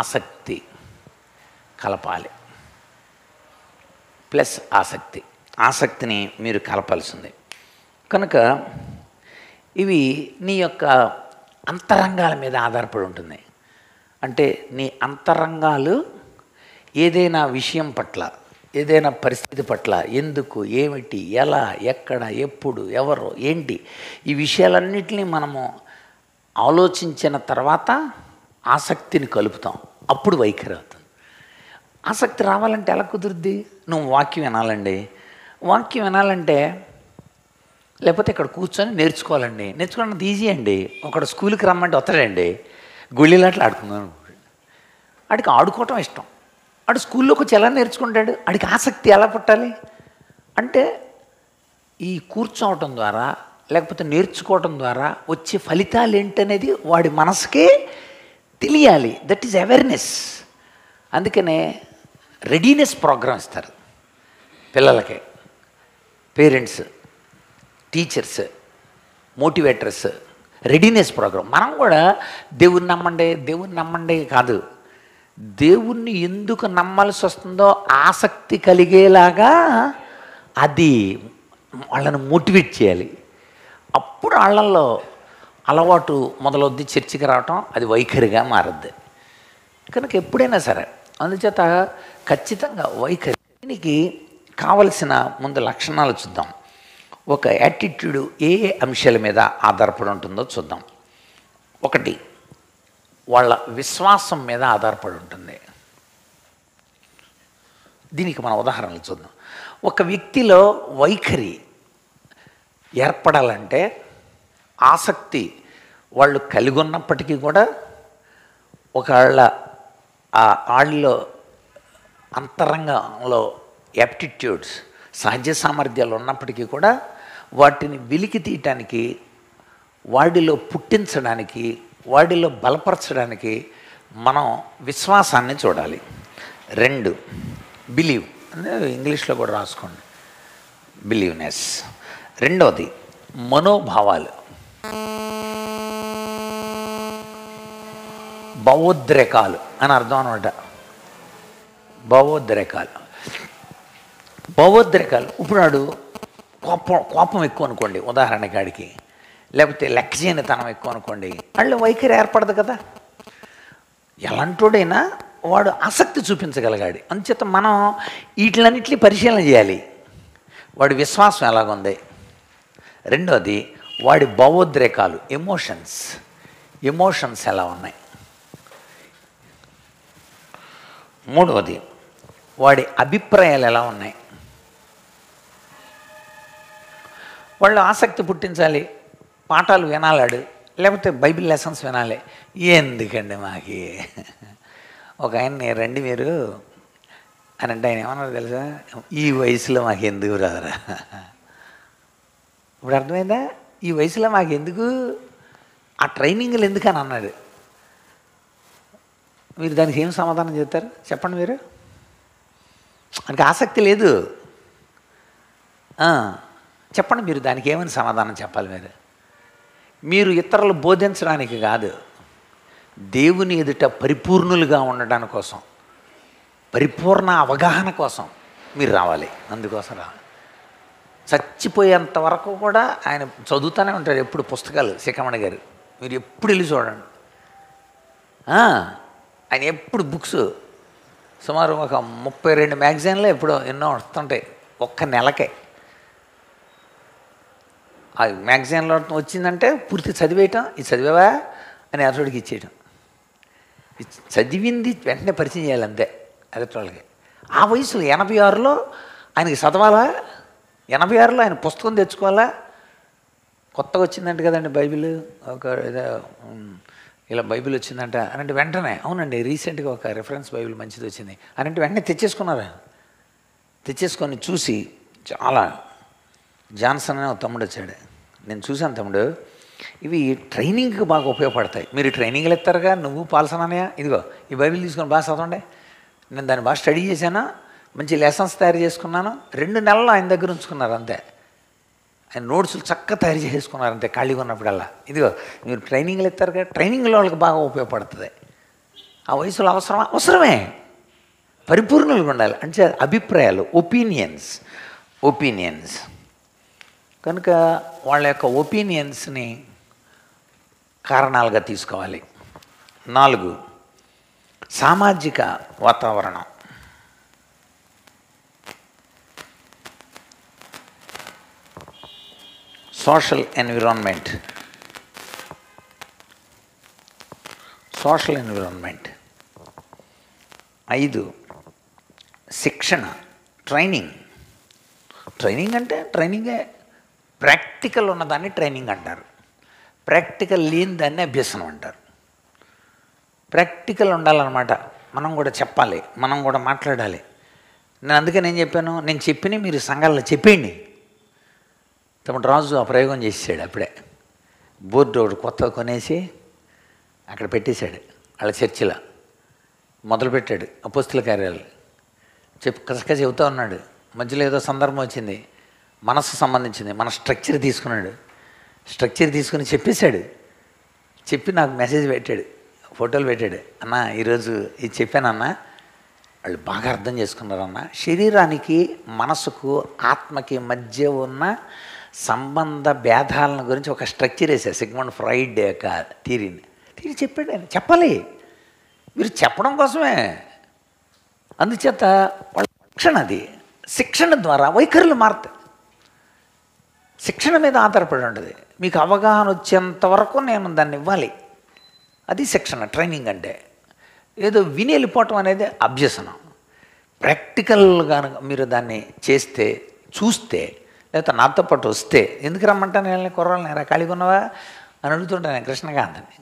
ఆసక్తి కలపాలి. ప్లస్ ఆసక్తిని మీరు కలపాల్సింది. కనుక ఇవి నీ యొక్క అంతరంగాల మీద ఆధారపడి ఉంటుంది. అంటే నీ అంతరంగాలు ఏదైనా విషయం పట్ల, ఏదైనా పరిస్థితి పట్ల ఎందుకు, ఏమిటి, ఎలా, ఎక్కడ, ఎప్పుడు, ఎవరు, ఏంటి, ఈ విషయాలన్నింటినీ మనము ఆలోచించిన తర్వాత ఆసక్తిని కలుపుతాం. అప్పుడు వైఖరి అవుతుంది. ఆసక్తి రావాలంటే ఎలా కుదురుద్ది? నువ్వు వాక్యం వినాలంటే లేకపోతే ఇక్కడ కూర్చొని నేర్చుకోవాలండి. నేర్చుకోవడం ఈజీ అండి. ఒకడు స్కూల్కి రమ్మంటే వస్తాడండి, గుళ్ళిలాట్లు ఆడుకుందాం. ఆడికి ఆడుకోవటం ఇష్టం. ఆడు స్కూల్లోకి వచ్చి ఎలా నేర్చుకుంటాడు? ఆడికి ఆసక్తి ఎలా పుట్టాలి అంటే ఈ కూర్చోవటం ద్వారా లేకపోతే నేర్చుకోవటం ద్వారా వచ్చే ఫలితాలు ఏంటనేది వాడి మనసుకే తెలియాలి. That is awareness. అందుకనే రెడీనెస్ ప్రోగ్రామ్ ఇస్తారు పిల్లలకి. Parents, teachers, motivators readiness programme. మనం కూడా దేవుణ్ణి నమ్మండి కాదు, దేవుణ్ణి ఎందుకు నమ్మాల్సి వస్తుందో ఆసక్తి కలిగేలాగా అది వాళ్ళని మోటివేట్ చేయాలి. అప్పుడు వాళ్ళల్లో అలవాటు మొదలవుద్ది, చర్చికి రావటం, అది వైఖరిగా మారద్ది. కనుక ఎప్పుడైనా సరే అందుచేత ఖచ్చితంగా వైఖరి, దీనికి కావలసిన ముందు లక్షణాలు చూద్దాం. ఒక యాటిట్యూడ్ ఏ ఏ అంశాల మీద ఆధారపడి ఉంటుందో చూద్దాం. ఒకటి, వాళ్ళ విశ్వాసం మీద ఆధారపడి ఉంటుంది. దీనికి మన ఉదాహరణలు చూద్దాం. ఒక వ్యక్తిలో వైఖరి ఏర్పడాలంటే ఆసక్తి వాళ్ళు కలిగి ఉన్నప్పటికీ కూడా ఒకవేళ వాళ్ళలో అంతరంగంలో యాప్టిట్యూడ్స్, సహజ సామర్థ్యాలు ఉన్నప్పటికీ కూడా వాటిని వెలికి తీయటానికి, వాడిలో పుట్టించడానికి, వాడిలో బలపరచడానికి మనం విశ్వాసాన్ని చూడాలి. 2, బిలీవ్, అంటే ఇంగ్లీష్లో కూడా రాసుకోండి, బిలీవ్నెస్. రెండవది మనోభావాలు, భావోద్రేకాలు అని అర్థం అనమాట. భావోద్రేకాలు ఇప్పుడు వాడు కోపం ఎక్కువ అనుకోండి ఉదాహరణకి కాడికి, లేకపోతే లెక్కజేయనితనం ఎక్కువ అనుకోండి, వాళ్ళు వైఖరి ఏర్పడదు కదా. ఎలాంటోడైనా వాడు ఆసక్తి చూపించగలిగాడు. అందుచేత మనం వీటిలన్నింటినీ పరిశీలన చేయాలి. వాడి విశ్వాసం ఎలాగుంది. రెండోది వాడి భావోద్రేకాలు, ఎమోషన్స్ ఎలా ఉన్నాయి. మూడవది వాడి అభిప్రాయాలు ఎలా ఉన్నాయి. వాళ్ళు ఆసక్తి పుట్టించాలి, పాఠాలు వినాలాడు, లేకపోతే బైబిల్ లెసన్స్ వినాలి. ఎందుకండి మాకి ఒక ఆయన్ని రండి మీరు అని అంటే ఆయన ఏమన్నారు తెలుసా, ఈ వయసులో మాకు ఎందుకు రాదరా. ఇప్పుడు అర్థమైందా, ఈ వయసులో మాకు ఎందుకు, ఆ ట్రైనింగ్లు ఎందుకని అన్నాడు. మీరు దానికి ఏం సమాధానం చెప్తారు చెప్పండి. మీరు ఆయనకి ఆసక్తి లేదు, చెప్పండి మీరు దానికి ఏమని సమాధానం చెప్పాలి. మీరు ఇతరులు బోధించడానికి కాదు, దేవుని ఎదుట పరిపూర్ణులుగా ఉండడానికి కోసం, పరిపూర్ణ అవగాహన కోసం మీరు రావాలి. అందుకోసం రావాలి. చచ్చిపోయేంత వరకు కూడా ఆయన చదువుతూనే ఉంటారు ఎప్పుడు పుస్తకాలు. శిఖమణ గారు మీరు ఎప్పుడు వెళ్ళి చూడండి, ఆయన ఎప్పుడు బుక్స్ సుమారు ఒక 32 మ్యాగజైన్లో ఎప్పుడో ఎన్నో వస్తుంటాయి ఒక్క నెలకే. ఆ మ్యాగజైన్లో వచ్చిందంటే పూర్తి చదివేయటం, ఇది చదివావా అని అతడికి ఇచ్చేయటం, చదివింది వెంటనే పరిచయం చేయాలి అంతే ఎదుటి వాళ్ళకి. ఆ వయసులో 86లో ఆయనకి చదవాలా, 86లో ఆయన పుస్తకం తెచ్చుకోవాలా. కొత్తగా వచ్చిందంట కదండి బైబిల్, ఒక ఇలా బైబిల్ వచ్చిందంట అనంటే వెంటనే అవునండి రీసెంట్గా ఒక రిఫరెన్స్ బైబిల్ మంచిది వచ్చింది అనంటే వెంటనే తెచ్చేసుకున్నారు. తెచ్చేసుకొని చూసి చాలా, జాన్సన్ అనే ఒక తమ్ముడు వచ్చాడు, నేను చూశాను తమ్ముడు, ఇవి ట్రైనింగ్కి బాగా ఉపయోగపడతాయి. మీరు ట్రైనింగ్లు ఇస్తారుగా, నువ్వు పాల్సనయ్యా, ఇదిగో ఈ బైబిల్ తీసుకొని బాగా చదవండి. నేను దాన్ని బాగా స్టడీ చేశాను, మంచి లెసన్స్ తయారు చేసుకున్నాను. 2 నెలలు ఆయన దగ్గర ఉంచుకున్నారు అంతే. ఆయన నోట్స్లు చక్కగా తయారు చేసుకున్నారు అంతే ఖాళీగా ఉన్నప్పుడల్లా. ఇదిగో మీరు ట్రైనింగ్లు ఇస్తారుగా, ట్రైనింగ్లో వాళ్ళకి బాగా ఉపయోగపడుతుంది. ఆ వయసులో అవసరమే, పరిపూర్ణులుగా ఉండాలి. అంటే అభిప్రాయాలు, ఒపీనియన్స్ కనుక వాళ్ళ యొక్క ఒపీనియన్స్ని కారణాలుగా తీసుకోవాలి. 4, సామాజిక వాతావరణం. Social environment. 5, శిక్షణ, ట్రైనింగ్ అంటే ట్రైనింగే. ప్రాక్టికల్ ఉన్నదాన్ని ట్రైనింగ్ అంటారు, ప్రాక్టికల్ లేని దాన్ని అభ్యసనం అంటారు. ప్రాక్టికల్ ఉండాలన్నమాట. మనం కూడా చెప్పాలి, మనం కూడా మాట్లాడాలి. నేను అందుకే నేను చెప్పాను, నేను చెప్పిన మీరు సంఘాల్లో చెప్పేయండి. తమ్ముడు రాజు ఆ ప్రయోగం చేసాడు. అప్పుడే బోర్డు ఒకటి కొత్తగా కొనేసి అక్కడ పెట్టేశాడు. వాళ్ళ చర్చిలో మొదలుపెట్టాడు అపోస్తుల కార్యాలు కసక చెబుతూ ఉన్నాడు. మధ్యలో ఏదో సందర్భం వచ్చింది, మనస్సు సంబంధించింది, మన స్ట్రక్చర్ తీసుకున్నాడు. స్ట్రక్చర్ తీసుకుని చెప్పేశాడు. చెప్పి నాకు మెసేజ్ పెట్టాడు, ఫోటోలు పెట్టాడు. అన్న ఈరోజు ఇది చెప్పానన్నా, వాళ్ళు బాగా అర్థం చేసుకున్నారన్న. శరీరానికి మనసుకు ఆత్మకి మధ్య ఉన్న సంబంధ భేదాలను గురించి ఒక స్ట్రక్చర్ వేసారు సిగ్మండ్ ఫ్రాయిడ్ యొక్క థియరీని చెప్పాడు ఆయన. చెప్పాలి, మీరు చెప్పడం కోసమే. అందుచేత వాళ్ళ శిక్షణ, అది శిక్షణ ద్వారా వైఖరులు మారుతాయి. శిక్షణ మీద ఆధారపడి ఉంటుంది. మీకు అవగాహన వచ్చేంత వరకు నేను దాన్ని ఇవ్వాలి. అది శిక్షణ, ట్రైనింగ్ అంటే. ఏదో విని వెళ్ళిపోవటం అనేది అభ్యసనం. ప్రాక్టికల్గా మీరు దాన్ని చేస్తే, చూస్తే, లేకపోతే నాతో పాటు వస్తే, ఎందుకు రమ్మంటాను వెళ్ళి కుర్రాలని రా ఖాళీగా ఉన్నావా అని అడుగుతుంటాను కృష్ణకాంత్ని.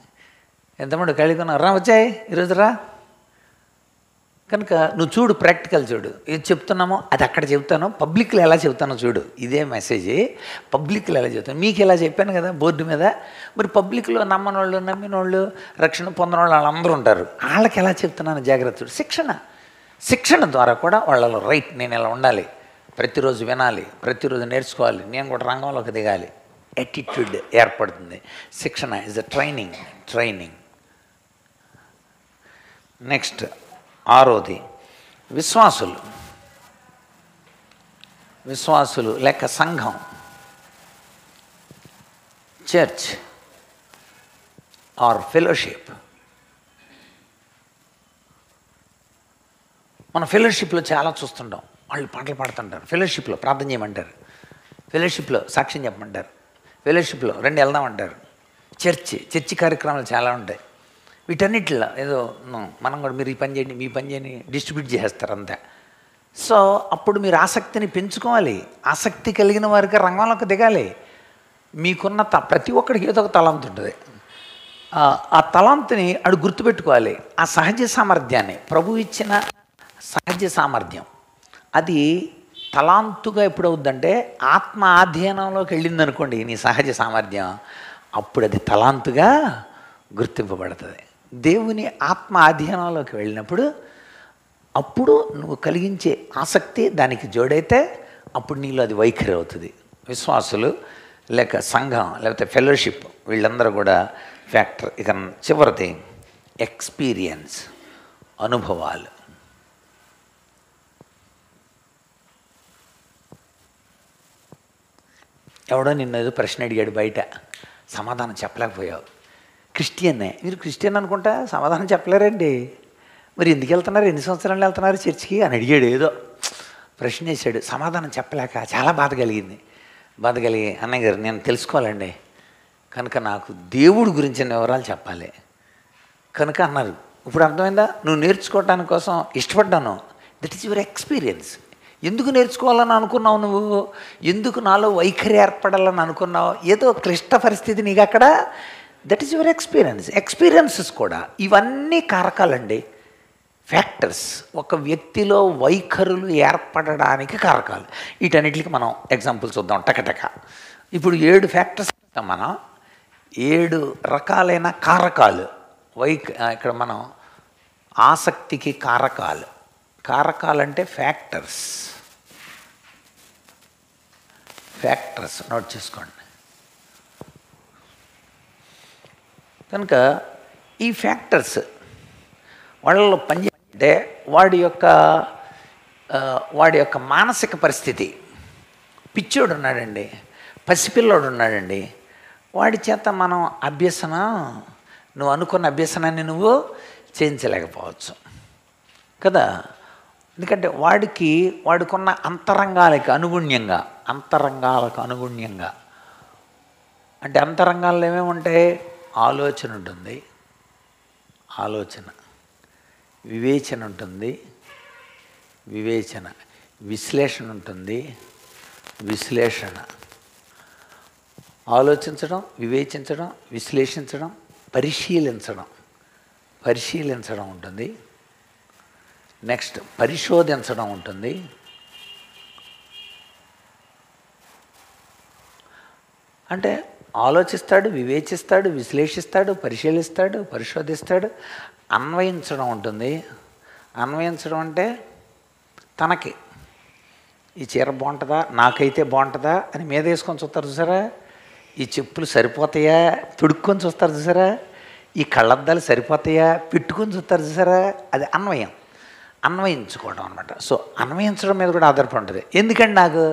ఎంతమంది ఖాళీగా ఉన్నావు, రా వచ్చాయి ఈరోజు రా. కనుక నువ్వు చూడు, ప్రాక్టికల్ చూడు. ఏది చెప్తున్నామో అది అక్కడ చెప్తాను, పబ్లిక్లో ఎలా చెప్తానో చూడు. ఇదే మెసేజ్ పబ్లిక్లో ఎలా చెప్తాను. మీకు ఎలా చెప్పాను కదా బోర్డు మీద. మరి పబ్లిక్లో నమ్మనోళ్ళు, నమ్మినోళ్ళు, రక్షణ పొందినోళ్ళు వాళ్ళందరూ ఉంటారు. వాళ్ళకి ఎలా చెప్తున్నాను జాగ్రత్త చూడు. శిక్షణ ద్వారా కూడా వాళ్ళలో రైట్, నేను ఇలా ఉండాలి, ప్రతిరోజు వినాలి, ప్రతిరోజు నేర్చుకోవాలి, నేను కూడా రంగంలోకి దిగాలి, యాటిట్యూడ్ ఏర్పడుతుంది. శిక్షణ ఇస్ అ ట్రైనింగ్. నెక్స్ట్ 6వది విశ్వాసులు లేక సంఘం, చర్చ్ ఆర్ ఫెలోషిప్. మన ఫెలోషిప్లో చాలా చూస్తుంటాం. వాళ్ళు పాటలు పాడుతుంటారు, ఫెలోషిప్లో ప్రార్థన చేయమంటారు, ఫెలోషిప్లో సాక్ష్యం చెప్పమంటారు, ఫెలోషిప్లో రెండు వెళ్దామంటారు. చర్చి కార్యక్రమాలు చాలా ఉంటాయి. వీటన్నిటిలో ఏదో మనం కూడా మీరు ఈ పని చేయండి, మీ పని చేయని డిస్ట్రిబ్యూట్ చేస్తారు అంతే. సో అప్పుడు మీరు ఆసక్తిని పెంచుకోవాలి. ఆసక్తి కలిగిన వారికి రంగంలోకి దిగాలి. మీకున్న ప్రతి ఒక్కడికి ఏదో ఒక తలాంతు ఉంటుంది. ఆ తలాంతుని అడు గుర్తుపెట్టుకోవాలి. ఆ సహజ సామర్థ్యాన్ని, ప్రభు ఇచ్చిన సహజ సామర్థ్యం, అది తలాంతుగా ఎప్పుడవుద్దంటే ఆత్మ ఆధ్యయనంలోకి వెళ్ళిందనుకోండి నీ సహజ సామర్థ్యం, అప్పుడు అది తలాంతుగా గుర్తింపబడుతుంది. దేవుని ఆత్మ అధ్యయనంలోకి వెళ్ళినప్పుడు అప్పుడు నువ్వు కలిగించే ఆసక్తి దానికి జోడైతే అప్పుడు నీలో అది వైఖరి అవుతుంది. విశ్వాసులు లేక సంఘం లేకపోతే ఫెలోషిప్ వీళ్ళందరూ కూడా ఫ్యాక్టర్. ఇక చివరిది ఎక్స్పీరియన్స్, అనుభవాలు. ఎవడో నిన్న ఏదో ప్రశ్న అడిగాడు బయట, సమాధానం చెప్పలేకపోయావు. క్రిస్టియన్నే, మీరు క్రిస్టియన్ అనుకుంటా సమాధానం చెప్పలేరండి, మరి ఎందుకు వెళ్తున్నారు, ఎన్ని సంవత్సరాలు వెళ్తున్నారు చర్చికి అని అడిగాడు. ఏదో ప్రశ్న వేశాడు, సమాధానం చెప్పలేక చాలా బాధ కలిగి అన్నయ్య గారు నేను తెలుసుకోవాలండి, కనుక నాకు దేవుడి గురించిన వివరాలు చెప్పాలి కనుక అన్నారు. ఇప్పుడు అర్థమైందా, నువ్వు నేర్చుకోవటానికి కోసం ఇష్టపడ్డాను. That is your experience. ఎందుకు నేర్చుకోవాలని అనుకున్నావు నువ్వు, ఎందుకు నాలో వైఖరి ఏర్పడాలని అనుకున్నావు, ఏదో క్లిష్ట పరిస్థితి నీకు అక్కడ. దట్ ఈస్ యువర్ ఎక్స్పీరియన్సెస్ కూడా ఇవన్నీ కారకాలండి, ఫ్యాక్టర్స్. ఒక వ్యక్తిలో వైఖరులు ఏర్పడడానికి కారకాలు. వీటన్నిటికి మనం ఎగ్జాంపుల్స్ చూద్దాం టకటక. ఇప్పుడు 7 ఫ్యాక్టర్స్ మనం 7 రకాలైన కారకాలు. ఇక్కడ మనం ఆసక్తికి కారకాలు అంటే ఫ్యాక్టర్స్ నోట్ చేసుకోండి. కనుక ఈ ఫ్యాక్టర్స్ వాళ్ళలో పనిచేస్తే వాడి యొక్క మానసిక పరిస్థితి. పిచ్చోడు ఉన్నాడండి, పసిపిల్లోడు ఉన్నాడండి, వాడి చేత మనం నువ్వు అనుకున్న అభ్యసనాన్ని నువ్వు చేయించలేకపోవచ్చు కదా. ఎందుకంటే వాడికున్న అంతరంగాలకు అనుగుణ్యంగా అంటే అంతరంగాల్లో ఏమేమి ఉంటాయి, ఆలోచన ఉంటుంది, వివేచన ఉంటుంది, విశ్లేషణ ఉంటుంది, ఆలోచించడం, వివేచించడం, విశ్లేషించడం, పరిశీలించడం ఉంటుంది. నెక్స్ట్ పరిశోధించడం ఉంటుంది. అంటే ఆలోచిస్తాడు, వివేచిస్తాడు, విశ్లేషిస్తాడు, పరిశోధిస్తాడు. అన్వయించడం ఉంటుంది. అన్వయించడం అంటే తనకి ఈ చీర బాగుంటుందా, నాకైతే బాగుంటుందా అని మీద వేసుకొని చూస్తారు చూసారా, ఈ చెప్పులు సరిపోతాయా తుడుక్కొని చూస్తారు చూసారా, ఈ కళ్ళద్దాలు సరిపోతాయా పెట్టుకొని చూస్తారు చూసారా, అది అన్వయించుకోవడం అనమాట. సో అన్వయించడం మీద కూడా ఆధారపడి ఉంటుంది. ఎందుకండి నాకు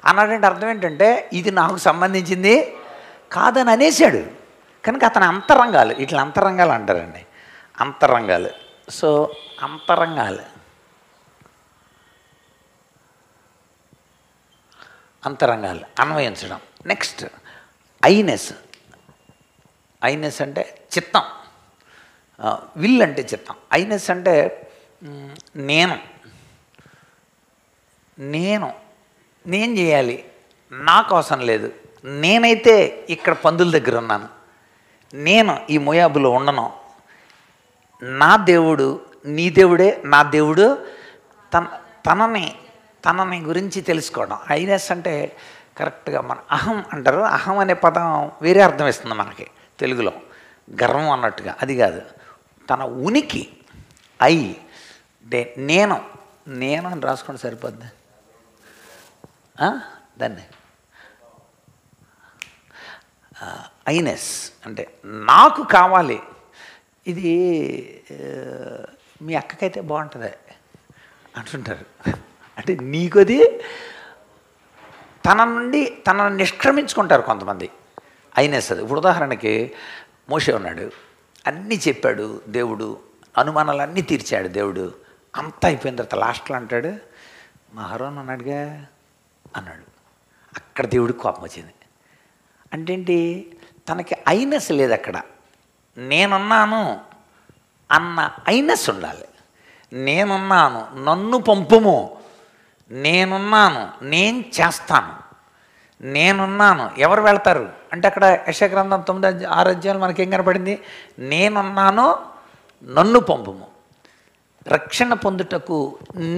అన్నాడంటే అర్థం ఏంటంటే ఇది నాకు సంబంధించింది కాదని అనేసాడు. కనుక అతని అంతరంగాలు, ఇట్లా అంతరంగాలు అంటారండి, అంతరంగాలు. సో అంతరంగాలు, అంతరంగాలు అన్వయించడం. నెక్స్ట్ ఐనెస్. ఐనెస్ అంటే చిత్తం, విల్ అంటే చిత్తం. ఐనెస్ అంటే నేను నేను చేయాలి, నాకు అవసరం లేదు, నేనైతే ఇక్కడ పందుల దగ్గర ఉన్నాను, నేను ఈ మోయాబులో ఉండను, నా దేవుడు నీ దేవుడే, నా దేవుడు తనని గురించి తెలుసుకోవడం. ఐనెస్ అంటే కరెక్ట్గా మన అహం అంటారు. అహం అనే పదం వేరే అర్థం ఇస్తుంది మనకి తెలుగులో, గర్వం అన్నట్టుగా. అది కాదు, తన ఉనికి. నేను అని రాసుకోండి సరిపోద్ది. దాన్ని ఐనెస్ అంటే నాకు కావాలి. ఇది మీ అక్కకైతే బాగుంటుంది అంటుంటారు. అంటే నీకొది తనను నిష్క్రమించుకుంటారు కొంతమంది. ఐనెస్ అది. ఇప్పుడు ఉదాహరణకి మోషే ఉన్నాడు, అన్నీ చెప్పాడు దేవుడు, అనుమానాలన్నీ తీర్చాడు దేవుడు, అంతా అయిపోయిన తర్వాత లాస్ట్లో అంటాడు మా హరోన్ అన్నాడుగా అన్నాడు. అక్కడ దేవుడికి కోపం వచ్చింది. అంటే ఏంటి, తనకి ఐనెస్ లేదు అక్కడ. నేనున్నాను అన్న ఐనెస్ ఉండాలి. నేనున్నాను, నన్ను పంపుము, నేనున్నాను, నేను చేస్తాను, నేనున్నాను. ఎవరు వెళ్తారు అంటే అక్కడ యెషయా గ్రంథం 9-6 అధ్యాయాలు మనకేం కనపడింది? నేనున్నాను, నన్ను పంపుము, రక్షణ పొందుటకు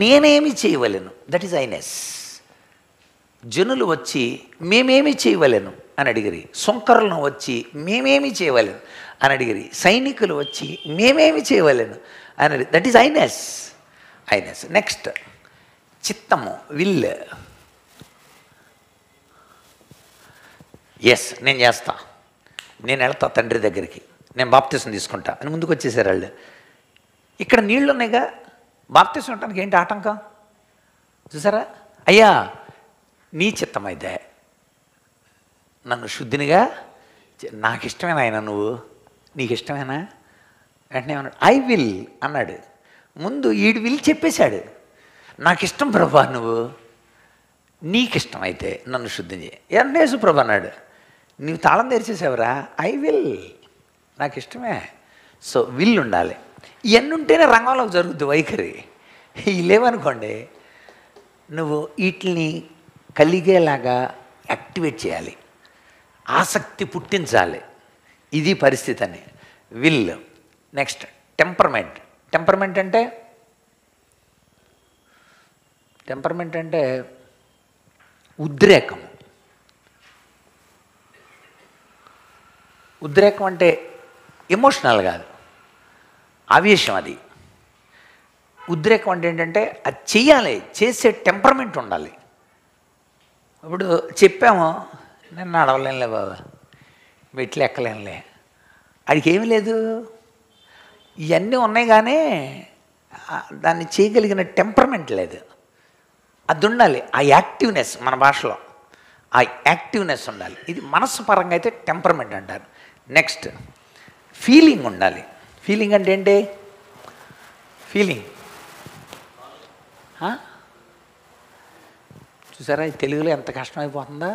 నేనేమి చేయవలెను. దట్ ఈజ్ ఐనెస్. జనులు వచ్చి మేమేమి చేయవలెను అని అడిగిరి, సుంకరులను వచ్చి మేమేమి చేయవలెను అని అడిగిరి, సైనికులు వచ్చి మేమేమి చేయవలెను అని అడిగి. That is I-ness. I-ness. Next చిత్తము, విల్. ఎస్ నేను చేస్తా, నేను వెళ్తా తండ్రి దగ్గరికి, నేను బాప్తిసం తీసుకుంటా అని ముందుకు వచ్చేసారు వాళ్ళు. ఇక్కడ నీళ్ళు ఉన్నాయిగా, బాప్తిసం ఉండటానికి ఏంటి ఆటంకం? చూసారా? అయ్యా నీ చిత్తం అయితే నన్ను శుద్ధినిగా, నాకు ఇష్టమేనా ఆయన, నువ్వు నీకు ఇష్టమేనా? వెంటనే అన్నాడు ఐ విల్ అన్నాడు. ముందు ఈడు విల్ చెప్పేశాడు, నాకు ఇష్టం ప్రభా, నువ్వు నీకు ఇష్టం అయితే నన్ను శుద్ధి చేయి. యేసు ప్రభు అన్నాడు, నీవు తాళం తెరిచేసావురా, ఐ విల్, నాకు ఇష్టమే. సో విల్ ఉండాలి. ఇవన్నీ ఉంటేనే రంగంలోకి జరుగుద్ది వైఖరి. ఇవి లేవనుకోండి, నువ్వు వీటిని కలిగేలాగా యాక్టివేట్ చేయాలి, ఆసక్తి పుట్టించాలి. ఇది పరిస్థితి అని. విల్. Next temperament. టెంపర్మెంట్ అంటే ఉద్రేకం. ఉద్రేకం అంటే ఎమోషనల్ కాదు, ఆవేశం. అది ఉద్రేకం అంటే ఏంటంటే అది చెయ్యాలి, చేసే టెంపర్మెంట్ ఉండాలి. ఇప్పుడు చెప్పాము, నేను నడవలేనులే బాబా, మెట్లు ఎక్కలేనులే, అడికి ఏమీ లేదు, ఇవన్నీ ఉన్నాయి కానీ దాన్ని చేయగలిగిన టెంపర్మెంట్ లేదు. అది ఉండాలి, ఆ యాక్టివ్నెస్. మన భాషలో ఆ యాక్టివ్నెస్ ఉండాలి. ఇది మనస్సు పరంగా అయితే టెంపర్మెంట్ అంటారు. నెక్స్ట్ ఫీలింగ్ ఉండాలి. ఫీలింగ్ అంటే ఏంటి? ఫీలింగ్ చూసారా, తెలుగులో ఎంత కష్టమైపోతుందా,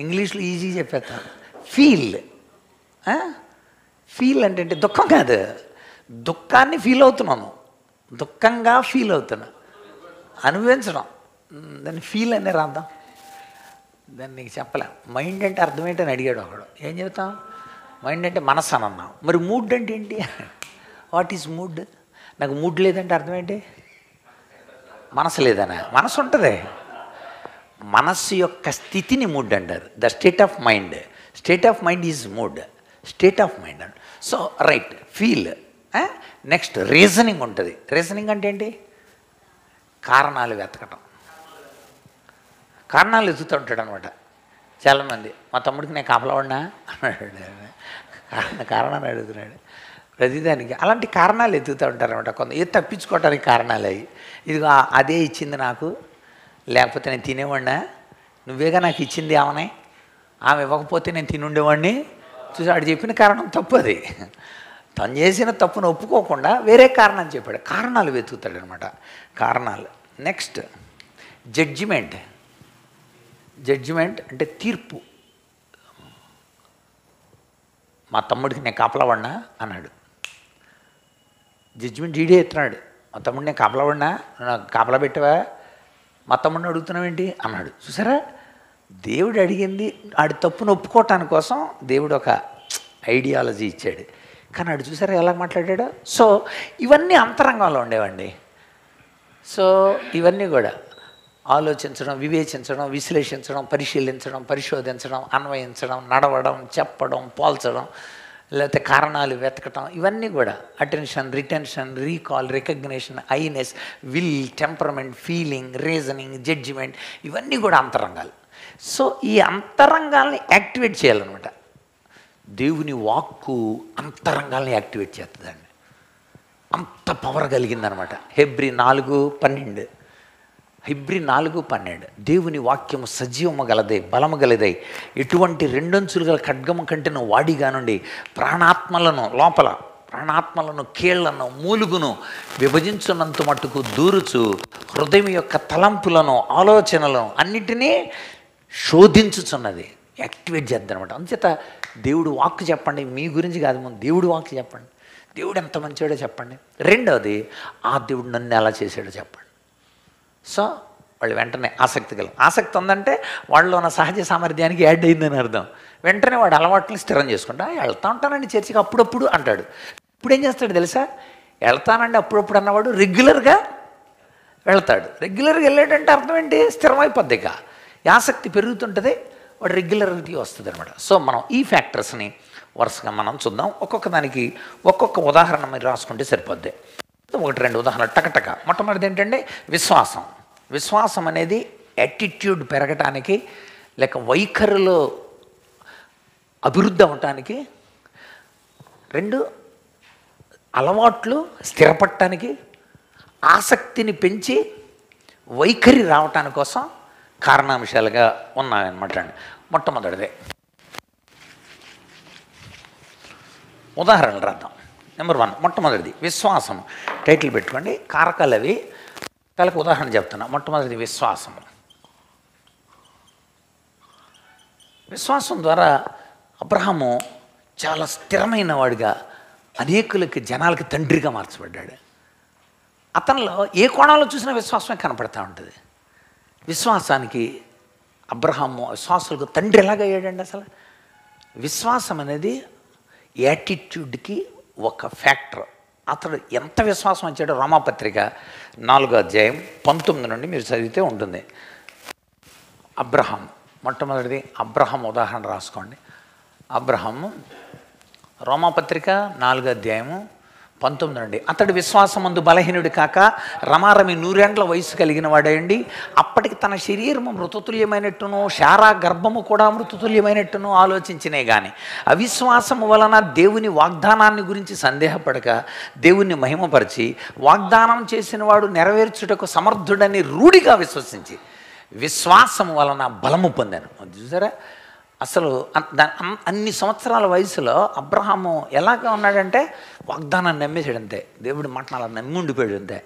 ఇంగ్లీష్లో ఈజీగా చెప్పేస్తాను. ఫీల్ అంటే దుఃఖం కాదు, దుఃఖాన్ని ఫీల్ అవుతున్నాను, దుఃఖంగా ఫీల్ అవుతున్నా, అనుభవించడం. దాన్ని ఫీల్ అనే రాద్దాం. దాన్ని నీకు చెప్పలే. మైండ్ అంటే అర్థం ఏంటని అడిగాడు ఒకడు. ఏం చెబుతాం? మైండ్ అంటే మనసు అని అన్నాం. మరి మూడ్ అంటే ఏంటి? What is mood? నాకు మూడ్ లేదంటే అర్థం ఏంటి? మనసు లేదనా? మనసు ఉంటుంది. మనస్సు యొక్క స్థితిని మూడ్ అంటారు. The state of mind. State of mind is mood. State of mind అంట. So right, feel. Next reasoning ఉంటుంది. రీజనింగ్ అంటే ఏంటి? కారణాలు వెతకటం. కారణాలు వెతుకుతూ ఉంటాడు అనమాట చాలామంది. మా తమ్ముడికి నేను కాపలావాడినా అన్నాడు, కారణాలు అడుగుతున్నాడు ప్రతిదానికి. అలాంటి కారణాలు ఎత్తుకుతూ ఉంటారనమాట. కొంత ఏది తప్పించుకోవటానికి కారణాలు అవి. ఇదిగో అదే ఇచ్చింది నాకు, లేకపోతే నేను తినేవాడినా, నువ్వేగా నాకు ఇచ్చింది ఆమెనే, ఆమె ఇవ్వకపోతే నేను తినుండేవాడిని. చూసి ఆడు చెప్పిన కారణం తప్పు. అది తను చేసిన తప్పును ఒప్పుకోకుండా వేరే కారణం చెప్పాడు. కారణాలు వెతుకుతాడు అనమాట, కారణాలు. Next judgement. జడ్జిమెంట్ అంటే తీర్పు. మా తమ్ముడికి నేను కాపలావాడినా అన్నాడు. జడ్జిమెంట్ ఈడే ఎత్తున్నాడు. మా తమ్ముడు నేను కాపలావాడినా, నాకు కాపలా పెట్టావా, మా తమ్ముడిని అడుగుతున్నావేంటి అన్నాడు. చూసారా, దేవుడు అడిగింది ఆడి తప్పును ఒప్పుకోవటానికి కోసం దేవుడు ఒక ఐడియాలజీ ఇచ్చాడు. కానీ ఆడు చూసారా ఎలా మాట్లాడాడో. సో ఇవన్నీ అంతరంగంలో ఉండేవండి. సో ఇవన్నీ కూడా ఆలోచించడం, వివేచించడం, విశ్లేషించడం, పరిశీలించడం, పరిశోధించడం, అన్వయించడం, నడవడం, చెప్పడం, పోల్చడం, లేకపోతే కారణాలు వెతకటం, ఇవన్నీ కూడా అటెన్షన్, రిటెన్షన్, రీకాల్, రికగ్నిషన్, ఐనెస్, will, temperament, feeling, reasoning, judgement, ఇవన్నీ కూడా అంతరంగాలు. సో ఈ అంతరంగాల్ని యాక్టివేట్ చేయాలన్నమాట. దేవుని వాక్కు అంతరంగాల్ని యాక్టివేట్ చేస్తుందండి. అంత పవర్ కలిగిందనమాట. హెబ్రీ 4:12. హెబ్రీ 4:12. దేవుని వాక్యము సజీవము గలదై, బలము గలదై, ఎటువంటి రెండంచులు గల ఖడ్గము కంటేను వాడిగా నుండి ప్రాణాత్మలను, లోపల ప్రాణాత్మలను, కీళ్లను, మూలుగును విభజించున్నంత మట్టుకు దూరుచు, హృదయం యొక్క తలంపులను, ఆలోచనలను అన్నిటినీ శోధించుచున్నది. యాక్టివేట్ చేద్దాం అనమాట. అందుచేత దేవుడు వాక్కు చెప్పండి. మీ గురించి కాదు, ముందు దేవుడు వాక్కు చెప్పండి. దేవుడు ఎంత మంచివాడో చెప్పండి. రెండవది, ఆ దేవుడు నన్ను ఎలా చేశాడో చెప్పండి. సో వాళ్ళు వెంటనే ఆసక్తి ఉందంటే వాళ్ళలో ఉన్న సహజ సామర్థ్యానికి యాడ్ అయిందని అర్థం. వెంటనే వాడు అలవాట్లను స్థిరం చేసుకుంటా, వెళ్తా ఉంటానండి చర్చికి అప్పుడప్పుడు అంటాడు. ఇప్పుడు ఏం చేస్తాడు తెలుసా, వెళ్తానండి అప్పుడప్పుడు అన్నవాడు రెగ్యులర్గా వెళ్తాడు. రెగ్యులర్గా వెళ్ళాడంటే అర్థం ఏంటి, స్థిరమైపోద్ది. ఇక ఆసక్తి పెరుగుతుంటుంది, వాడు రెగ్యులరిటీ వస్తుంది అనమాట. సో మనం ఈ ఫ్యాక్టర్స్ని వరుసగా మనం చూద్దాం. ఒక్కొక్క దానికి ఒక్కొక్క ఉదాహరణ మీరు రాసుకుంటే సరిపోద్ది. 1-2 ఉదాహరణలు టకటక. మొట్టమొదటిది ఏంటంటే విశ్వాసం. విశ్వాసం అనేది యాటిట్యూడ్ పెరగటానికి, లేక వైఖరిలో అభివృద్ధి అవ్వటానికి. 2 అలవాట్లు స్థిరపడటానికి, ఆసక్తిని పెంచి వైఖరి రావటానికి కోసం కారణాంశాలుగా ఉన్నాయన్నమాట అండి. మొట్టమొదటిదే ఉదాహరణలు రాద్దాం. నెంబర్ 1 మొట్టమొదటిది విశ్వాసం. టైటిల్ పెట్టుకోండి, కారకాలు అవి. వాళ్ళకి ఉదాహరణ చెప్తున్నా. మొట్టమొదటిది విశ్వాసం. విశ్వాసం ద్వారా అబ్రహాము చాలా స్థిరమైన వాడిగా, అనేకులకి జనాలకి తండ్రిగా మార్చబడ్డాడు. అతనిలో ఏ కోణంలో చూసినా విశ్వాసమే కనపడతా ఉంటుంది. విశ్వాసానికి అబ్రహాము విశ్వాసులకు తండ్రి ఎలాగయ్యాడండి అసలు. విశ్వాసం అనేది యాటిట్యూడ్కి ఒక ఫ్యాక్టర్. అతడు ఎంత విశ్వాసం వచ్చాడో రోమాపత్రిక 4:19 నుండి మీరు చదివితే ఉంటుంది. అబ్రహాం మొట్టమొదటిది అబ్రహాం ఉదాహరణ రాసుకోండి. అబ్రహాము రోమాపత్రిక 4:19 నుండి. అతడు విశ్వాసమందు బలహీనుడు కాక రమారమి 100 ఏండ్ల వయసు కలిగిన వాడండి. అప్పటికి తన శరీరము మృతతుల్యమైనట్టును, శారా గర్భము కూడా మృతతుల్యమైనట్టును ఆలోచించినే కానీ అవిశ్వాసము వలన దేవుని వాగ్దానాన్ని గురించి సందేహపడక దేవుణ్ణి మహిమపరిచి వాగ్దానం చేసిన వాడు నెరవేర్చుటకు సమర్థుడని రూఢిగా విశ్వసించి విశ్వాసము వలన బలము పొందాను. చూసారా, అసలు అన్ని సంవత్సరాల వయసులో అబ్రహాము ఎలాగా ఉన్నాడంటే వాగ్దానాన్ని నమ్మేసాడంతే. దేవుడి మాటను అలా నమ్మి ఉండిపోయాడు అంతే.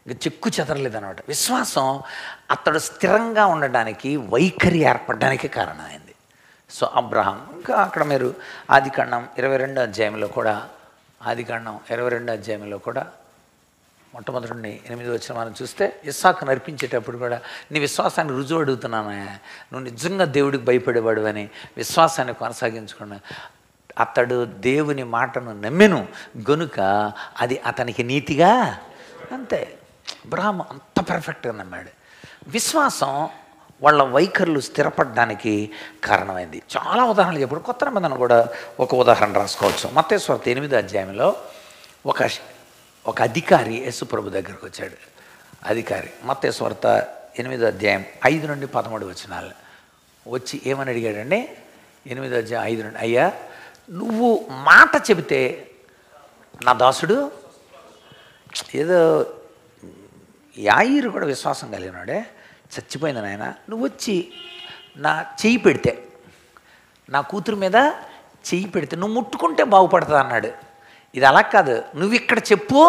ఇంకా చెక్కు చెదరలేదన్నమాట. విశ్వాసం అతడు స్థిరంగా ఉండడానికి, వైఖరి ఏర్పడడానికి కారణమైంది. So Abraham. ఇంకా అక్కడ మీరు ఆదికాండం 22వ అధ్యాయంలో కూడా, ఆదికాండం 22వ అధ్యాయంలో కూడా మొట్టమొదటి నుండి 8 వచ్చిన మనం చూస్తే ఇస్సాకు నర్పించేటప్పుడు కూడా నీ విశ్వాసాన్ని రుజువు అడుగుతున్నాను, నువ్వు నిజంగా దేవుడికి భయపడేవాడు అని విశ్వాసాన్ని కొనసాగించుకున్నా. అతడు దేవుని మాటను నమ్మెను గనుక అది అతనికి నీతిగా, అంతే. అబ్రహాం అంత పర్ఫెక్ట్గా నమ్మాడు. విశ్వాసం వాళ్ళ వైఖరులు స్థిరపడడానికి కారణమైంది. చాలా ఉదాహరణలు చెప్పాడు. కొత్త నిబంధన కూడా ఒక ఉదాహరణ రాసుకోవచ్చు. మత్తయి సువార్త 8వ అధ్యాయంలో ఒక అధికారి యేసుప్రభు దగ్గరకు వచ్చాడు. అధికారి మత్తయి సువార్త 8వ అధ్యాయం 5 నుండి 13 వచనాలు వచ్చి ఏమని అడిగాడండి. 8వ అధ్యాయం 5 నుండి, అయ్యా నువ్వు మాట చెబితే నా దాసుడు, ఏదో యాయిరు కూడా విశ్వాసం కలిగినాడే, చచ్చిపోయింది నాయన, నువ్వు వచ్చి నా చెయ్యి పెడితే, నా కూతురు మీద చెయ్యి పెడితే నువ్వు ముట్టుకుంటే బాగుపడుతుంది అన్నాడు. ఇది అలా కాదు, నువ్వు ఇక్కడ చెప్పు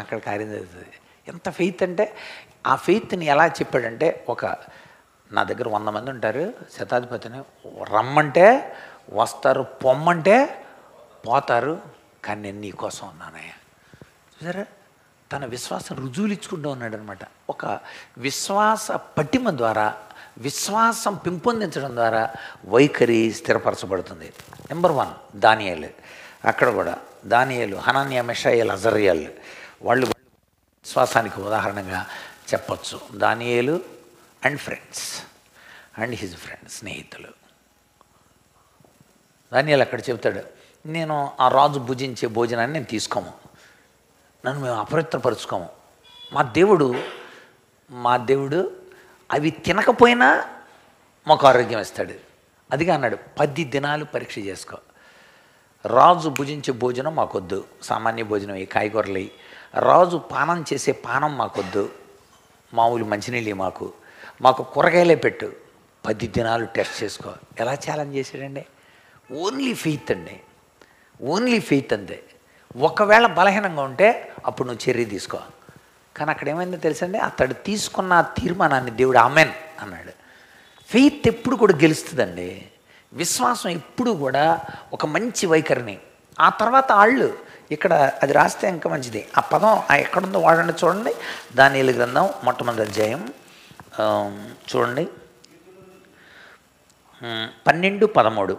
అక్కడ కార్యం జరుగుతుంది. ఎంత ఫెయిత్ అంటే, ఆ ఫెయిత్ని ఎలా చెప్పాడంటే, నా దగ్గర 100 మంది ఉంటారు, శతాధిపతిని రమ్మంటే వస్తారు, పొమ్మంటే పోతారు, కానీ నేను నీ కోసం ఉన్నానయ్యా. చూసారా, తన విశ్వాసం రుజువులు ఇచ్చుకుంటూ ఉన్నాడు అనమాట. ఒక విశ్వాస పటిమ ద్వారా, విశ్వాసం పెంపొందించడం ద్వారా వైఖరి స్థిరపరచబడుతుంది. నెంబర్ 1 దానియేలు. అక్కడ కూడా దానియేలు, హనన్యా, మిషాయేల్, అజర్యాలు వాళ్ళు విశ్వాసానికి ఉదాహరణగా చెప్పచ్చు. దానియేలు and friends and his friends, స్నేహితులు. దానియేలు అక్కడ చెప్తాడు, నేను ఆ రాజు భుజించే భోజనాన్ని నేను తీసుకోము, నన్ను మేము అపవిత్రపరుచుకోము. మా దేవుడు అవి తినకపోయినా మాకు ఆరోగ్యం ఇస్తాడు. అదిగా అన్నాడు, 10 దినాలు పరీక్ష చేసుకో. రాజు భుజించే భోజనం మాకొద్దు, సామాన్య భోజనం ఈ కాయగూరలు. రాజు పానం చేసే పానం మాకొద్దు, మామూలు మంచినీళ్ళు మాకు కూరగాయలే పెట్టు, 10 దినాలు టెస్ట్ చేసుకో. ఎలా ఛాలెంజ్ చేశాడండి? ఓన్లీ ఫెయిత్ అండి, ఓన్లీ ఫెయిత్ అంతే. ఒకవేళ బలహీనంగా ఉంటే అప్పుడు నువ్వు చర్య తీసుకో. కానీ అక్కడ ఏమైందో తెలుసండి, అతడు తీసుకున్న తీర్మానాన్ని దేవుడు ఆమెన్ అన్నాడు. ఫెయిత్ ఎప్పుడు కూడా గెలుస్తుందండి. విశ్వాసం ఎప్పుడు కూడా ఒక మంచి వైఖరిని. ఆ తర్వాత వాళ్ళు ఇక్కడ అది రాస్తే ఇంకా మంచిది. ఆ పదం ఎక్కడుందో వాడండి, చూడండి. దానియేలు గ్రంథం మొట్టమొదటి అధ్యాయం చూడండి, 12-13.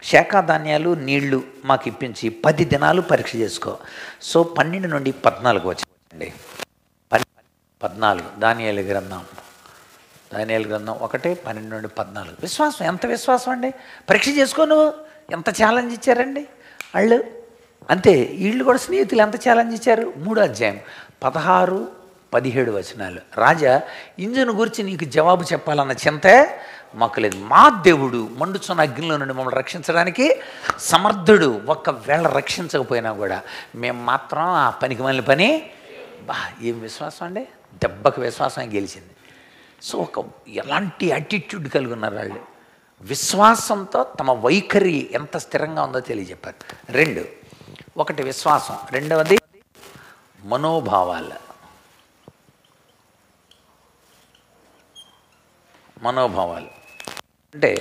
శాఖా ధాన్యాలు నీళ్లు మాకు ఇప్పించి 10 దినాలు పరీక్ష చేసుకో. సో 12 నుండి 14 వచ్చిందండి. 14 దానియేలు గ్రంథం 1:12 నుండి 14. విశ్వాసం, ఎంత విశ్వాసం అండి! పరీక్ష చేసుకో నువ్వు. ఎంత ఛాలెంజ్ ఇచ్చారండి వాళ్ళు. అంతే, వీళ్ళు కూడా స్నేహితులు ఎంత ఛాలెంజ్ ఇచ్చారు. 3వ అధ్యాయం 16-17 వచనాలు. రాజా, ఇంజను గురించి నీకు జవాబు చెప్పాలన్న చింతే మాకు లేదు. మా దేవుడు మండుచున్న అగ్నిలో నుండి మమ్మల్ని రక్షించడానికి సమర్థుడు. ఒక్కవేళ రక్షించకపోయినా కూడా మేము మాత్రం ఆ పనికి మళ్ళీ పని. ఏం విశ్వాసం అండి! దెబ్బకు విశ్వాసం గెలిచింది. సో ఎలాంటి యాటిట్యూడ్ కలిగి ఉన్నారు వాళ్ళు. విశ్వాసంతో తమ వైఖరి ఎంత స్థిరంగా ఉందో తెలియజెప్పారు. 2, 1 విశ్వాసం, 2వది మనోభావాలు. అంటే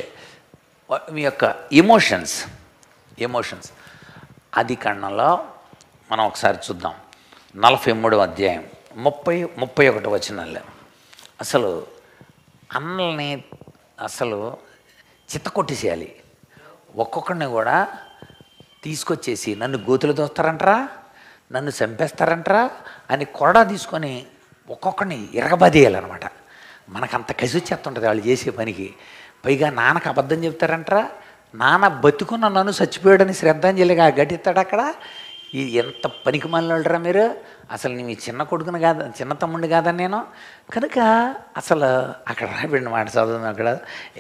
మీ యొక్క ఎమోషన్స్. ఆది కాండంలో మనం ఒకసారి చూద్దాం, 43వ అధ్యాయం 30-31 వచనాల్లో. అసలు అన్నల్ని చిత్తకొట్టేసేయాలి. ఒక్కొక్కడిని కూడా తీసుకొచ్చేసి నన్ను గోతులు దోస్తారంటరా, నన్ను చంపేస్తారంటరా అని కొరడా తీసుకొని ఒక్కొక్కడిని ఇరగబదేయాలన్నమాట. మనకంత కసి వచ్చేస్తుంటుంది వాళ్ళు చేసే పనికి. పైగా నాన్నకు అబద్ధం చెప్తారంటరా, నాన్న బతుకున్న నన్ను చచ్చిపోయాడని శ్రద్ధాంజలిగా గట్టిస్తాడు అక్కడ. ఇది ఎంత పనికి మనలురా మీరు, అసలు నీ చిన్న కొడుకుని కాదు, చిన్న తమ్ముడిని కాదని నేను. కనుక అసలు అక్కడ రాబడిన మాట చదువుతుంది. అక్కడ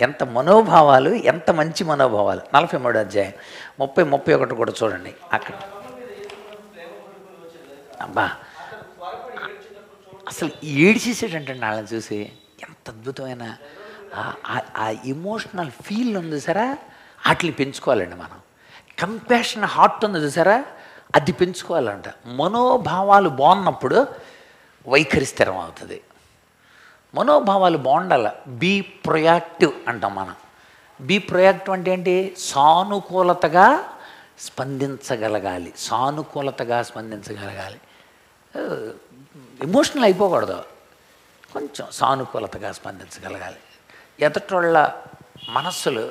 ఎంత మనోభావాలు, ఎంత మంచి మనోభావాలు. 43వ అధ్యాయం 30-31 కూడా చూడండి. అక్కడ అబ్బా అసలు ఏడ్చేసేటంటే వాళ్ళని చూసి ఎంత అద్భుతమైన ఆ ఎమోషనల్ ఫీల్ ఉంది చూసారా, వాటిని పెంచుకోవాలండి మనం. కంపాషన్ హార్ట్ ఉంది చూసారా, అది పెంచుకోవాలంట. మనోభావాలు బాగున్నప్పుడు వైఖరి స్థిరం అవుతుంది. మనోభావాలు బాగుండాలి. బీ ప్రొయాక్టివ్ అంటాం మనం. బీ ప్రొయాక్టివ్ అంటే ఏంటి? సానుకూలతగా స్పందించగలగాలి. ఎమోషనల్ అయిపోకూడదు, కొంచెం సానుకూలతగా స్పందించగలగాలి. ఎదుటోళ్ళ మనస్సులు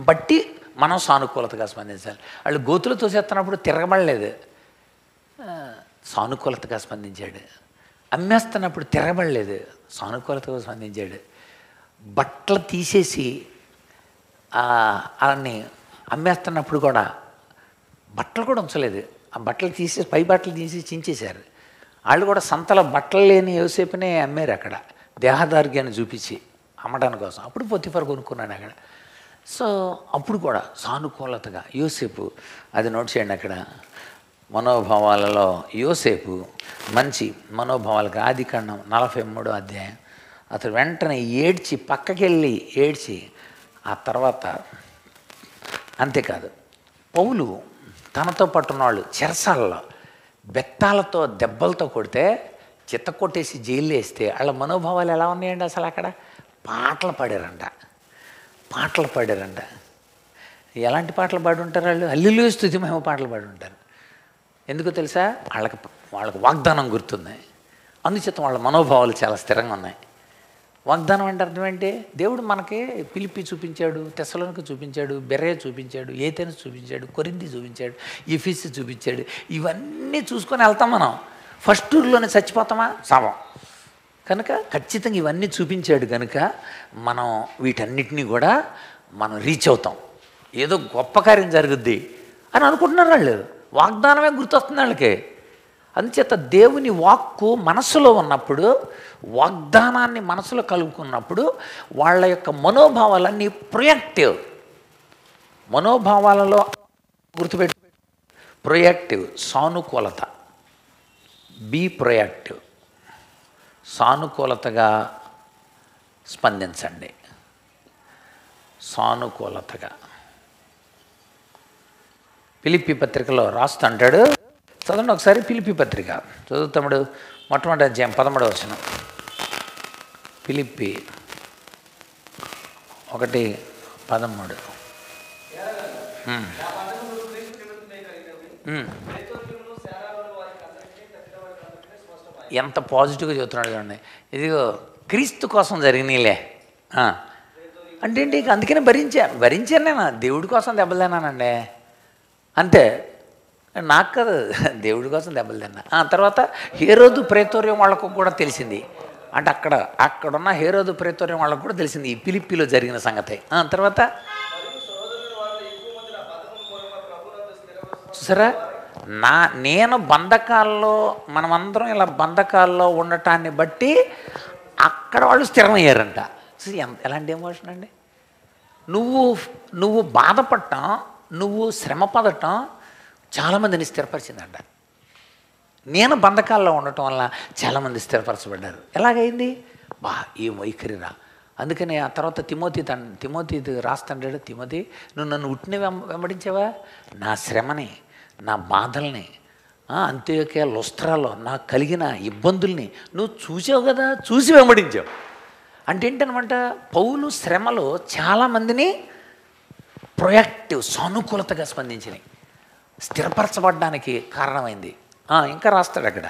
బట్టి మనం సానుకూలతగా స్పందించాలి. వాళ్ళు గోతులు తోసేస్తున్నప్పుడు తిరగబడలేదు, సానుకూలతగా స్పందించాడు. అమ్మేస్తున్నప్పుడు తిరగబడలేదు, సానుకూలతగా స్పందించాడు. బట్టలు తీసేసి వాళ్ళని అమ్మేస్తున్నప్పుడు కూడా బట్టలు కూడా ఉంచలేదు, ఆ బట్టలు తీసేసి పై బట్టలు తీసి చించేశారు. వాళ్ళు కూడా సంతలో బట్టలు లేని యోసేపునే అమ్మారు అక్కడ, దేహదార్గ్యాన్ని చూపించి అమ్మడానికి కోసం. అప్పుడు పొత్తిఫర్ కొనుక్కున్నాడు అక్కడ. సో అప్పుడు కూడా సానుకూలతగా యోసేపు, అది నోట్ చేయండి అక్కడ. మనోభావాలలో యోసేపు మంచి మనోభావాలకు. ఆదికాండం 43వ అధ్యాయం అతడు వెంటనే ఏడ్చి పక్కకెళ్ళి ఏడ్చి ఆ తర్వాత అంతేకాదు పౌలు తనతో పట్టున్న వాళ్ళు చెరసాలలో బెత్తాలతో దెబ్బలతో కొడితే చిత్త కొట్టేసి జైలు వేస్తే వాళ్ళ మనోభావాలు ఎలా ఉన్నాయండి అసలు అక్కడ పాటలు పాడారంట ఎలాంటి పాటలు పాడి ఉంటారు వాళ్ళు హల్లెలూయా స్తుతిమహిమ పాటలు పాడి ఉంటారు ఎందుకో తెలుసా వాళ్ళకి వాగ్దానం గుర్తుంది అందుచేత వాళ్ళ మనోభావాలు చాలా స్థిరంగా ఉన్నాయి వాగ్దానం అంటే అర్థం ఏంటి దేవుడు మనకి ఫిలిప్పి చూపించాడు తెస్సలోనిక చూపించాడు బెర్రే చూపించాడు ఏథెన్స్ చూపించాడు కొరింథీ చూపించాడు ఎఫెసు చూపించాడు ఇవన్నీ చూసుకొని వెళ్తాం మనం ఫస్ట్ టూర్లోనే చచ్చిపోతామా సావం కనుక ఖచ్చితంగా ఇవన్నీ చూపించాడు కనుక మనం వీటన్నిటినీ కూడా మనం రీచ్ అవుతాం ఏదో గొప్ప కార్యం జరుగుద్ది అని అనుకుంటున్నారు వాళ్ళు వాగ్దానమే గుర్తొస్తుంది వాళ్ళకి అందుచేత దేవుని వాక్కు మనసులో ఉన్నప్పుడు వాగ్దానాన్ని మనసులో కలుపుకున్నప్పుడు వాళ్ళ యొక్క మనోభావాలన్నీ ప్రొయాక్టివ్ మనోభావాలలో గుర్తుపెట్టు ప్రొయాక్టివ్ సానుకూలత బీ ప్రొయాక్టివ్ సానుకూలతగా స్పందించండి సానుకూలతగా ఫిలిప్పీ పత్రికలో రాస్తూ అంటాడు చదవండి ఒకసారి ఫిలిప్పీ పత్రిక చదువుతాడు మొట్టమొదటి అధ్యాయం 13వ వచనం ఫిలిప్పీ 1:13 ఎంత పాజిటివ్గా చెబుతున్నాడు చూడండి ఇదిగో క్రీస్తు కోసం జరిగినాయిలే అంటే ఏంటి అందుకనే భరించాను నేను దేవుడి కోసం దెబ్బలు తిన్నానండి అంతే నాకు కదా దేవుడి కోసం దెబ్బలు తిన్నా తర్వాత హేరోదు ప్రేతోర్యం వాళ్ళకు కూడా తెలిసింది అంటే అక్కడున్న హేరోదు ప్రేతోర్యం వాళ్ళకు కూడా తెలిసింది ఈ ఫిలిప్పీలో జరిగిన సంగతి తర్వాత చూసారా నేను బంధకాల్లో మనమందరం ఇలా బంధకాల్లో ఉండటాన్ని బట్టి అక్కడ వాళ్ళు స్థిరమయ్యారంట ఎలాంటి ఎమోషన్ అండి నువ్వు బాధపడటం నువ్వు శ్రమ పడటం చాలామందిని స్థిరపరిచిందంట నేను బంధకాల్లో ఉండటం వల్ల చాలామంది స్థిరపరచబడ్డారు ఎలాగైంది ఏం వైఖరిరా అందుకని ఆ తర్వాత తిమోతి రాస్తాడు తిమోతి నువ్వు నన్ను ఉట్టిని వెంబడించావా నా శ్రమని నా బాధల్ని అంత్యోక్య లుస్త్రాలో నాకు కలిగిన ఇబ్బందుల్ని నువ్వు చూసావు కదా చూసి వెంబడించావు అంటే ఏంటనమాట పౌలు శ్రమలో చాలామందిని ప్రొయాక్టివ్ సానుకూలతగా స్పందించినాయి స్థిరపరచబడ్డానికి కారణమైంది ఇంకా రాస్తాడు అక్కడ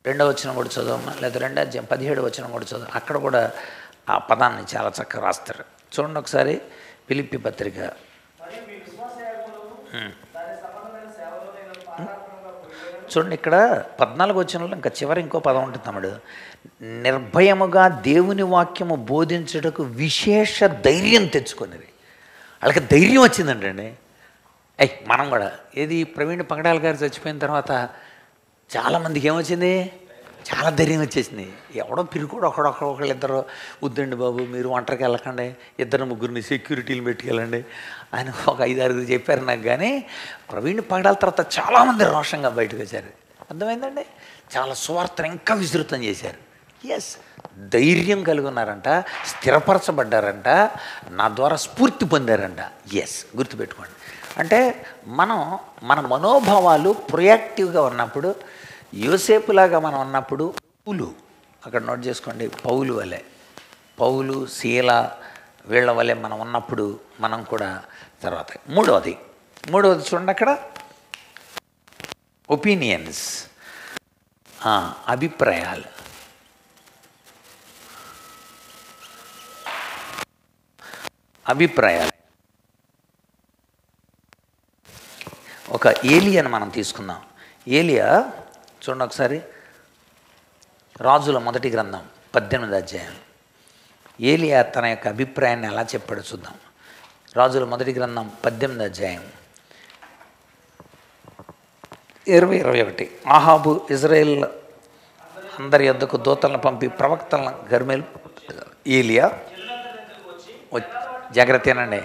2వ వచనం కూడా చదవమ్మా లేదా 2వ అధ్యాయం 17వ వచనం కూడా చదువు అక్కడ కూడా ఆ పదాన్ని చాలా చక్కగా రాస్తాడు చూడండి ఒకసారి ఫిలిప్పీ పత్రిక చూడండి ఇక్కడ 14వ వచనంలో ఇంకా చివరి ఇంకో పదం ఉంటుంది తమ్ముడు నిర్భయముగా దేవుని వాక్యము బోధించుటకు విశేష ధైర్యం తెచ్చుకునేది వాళ్ళకి ధైర్యం వచ్చిందంటండి మనం కూడా ఏది ప్రవీణ్ పగడాల గారు చచ్చిపోయిన తర్వాత చాలామందికి ఏమొచ్చింది చాలా ధైర్యం వచ్చేసింది ఎవడో పిరుకుడు ఒకళ్ళిద్దరు వద్దండి బాబు మీరు ఒంటరికి వెళ్ళకండి 2-3 సెక్యూరిటీలు పెట్టుకెళ్ళండి అని ఒక 5-6 చెప్పారు నాకు కానీ ప్రవీణ్ పగడాల తర్వాత చాలామంది రోషంగా బయటకు వచ్చారు అర్థమైందండి చాలా సువార్తను ఇంకా విస్తృతం చేశారు ఎస్ ధైర్యం కలిగి ఉన్నారంట స్థిరపరచబడ్డారంట నా ద్వారా స్ఫూర్తి పొందారంట ఎస్ గుర్తుపెట్టుకోండి అంటే మన మనోభావాలు ప్రొయాక్టివ్గా ఉన్నప్పుడు యోసేపులాగా మనం ఉన్నప్పుడు పౌలు అక్కడ నోట్ చేసుకోండి పౌలు శీల వీళ్ళ వల్లే మనం ఉన్నప్పుడు మనం కూడా తర్వాత మూడవది చూడండి అక్కడ ఒపీనియన్స్ అభిప్రాయాలు ఒక ఏలియాని మనం తీసుకుందాం ఏలియా చూడండి ఒకసారి రాజుల మొదటి గ్రంథం 18వ అధ్యాయం ఏలియా తన యొక్క అభిప్రాయాన్ని ఎలా చెప్పాడో చూద్దాం రాజుల మొదటి గ్రంథం 18వ అధ్యాయం 20-21 ఆహాబు ఇజ్రాయేల్ అందరి యొద్దకు దూతలను పంపి ప్రవక్తలను గర్మేలు ఏలియా జాగ్రత్తేనండి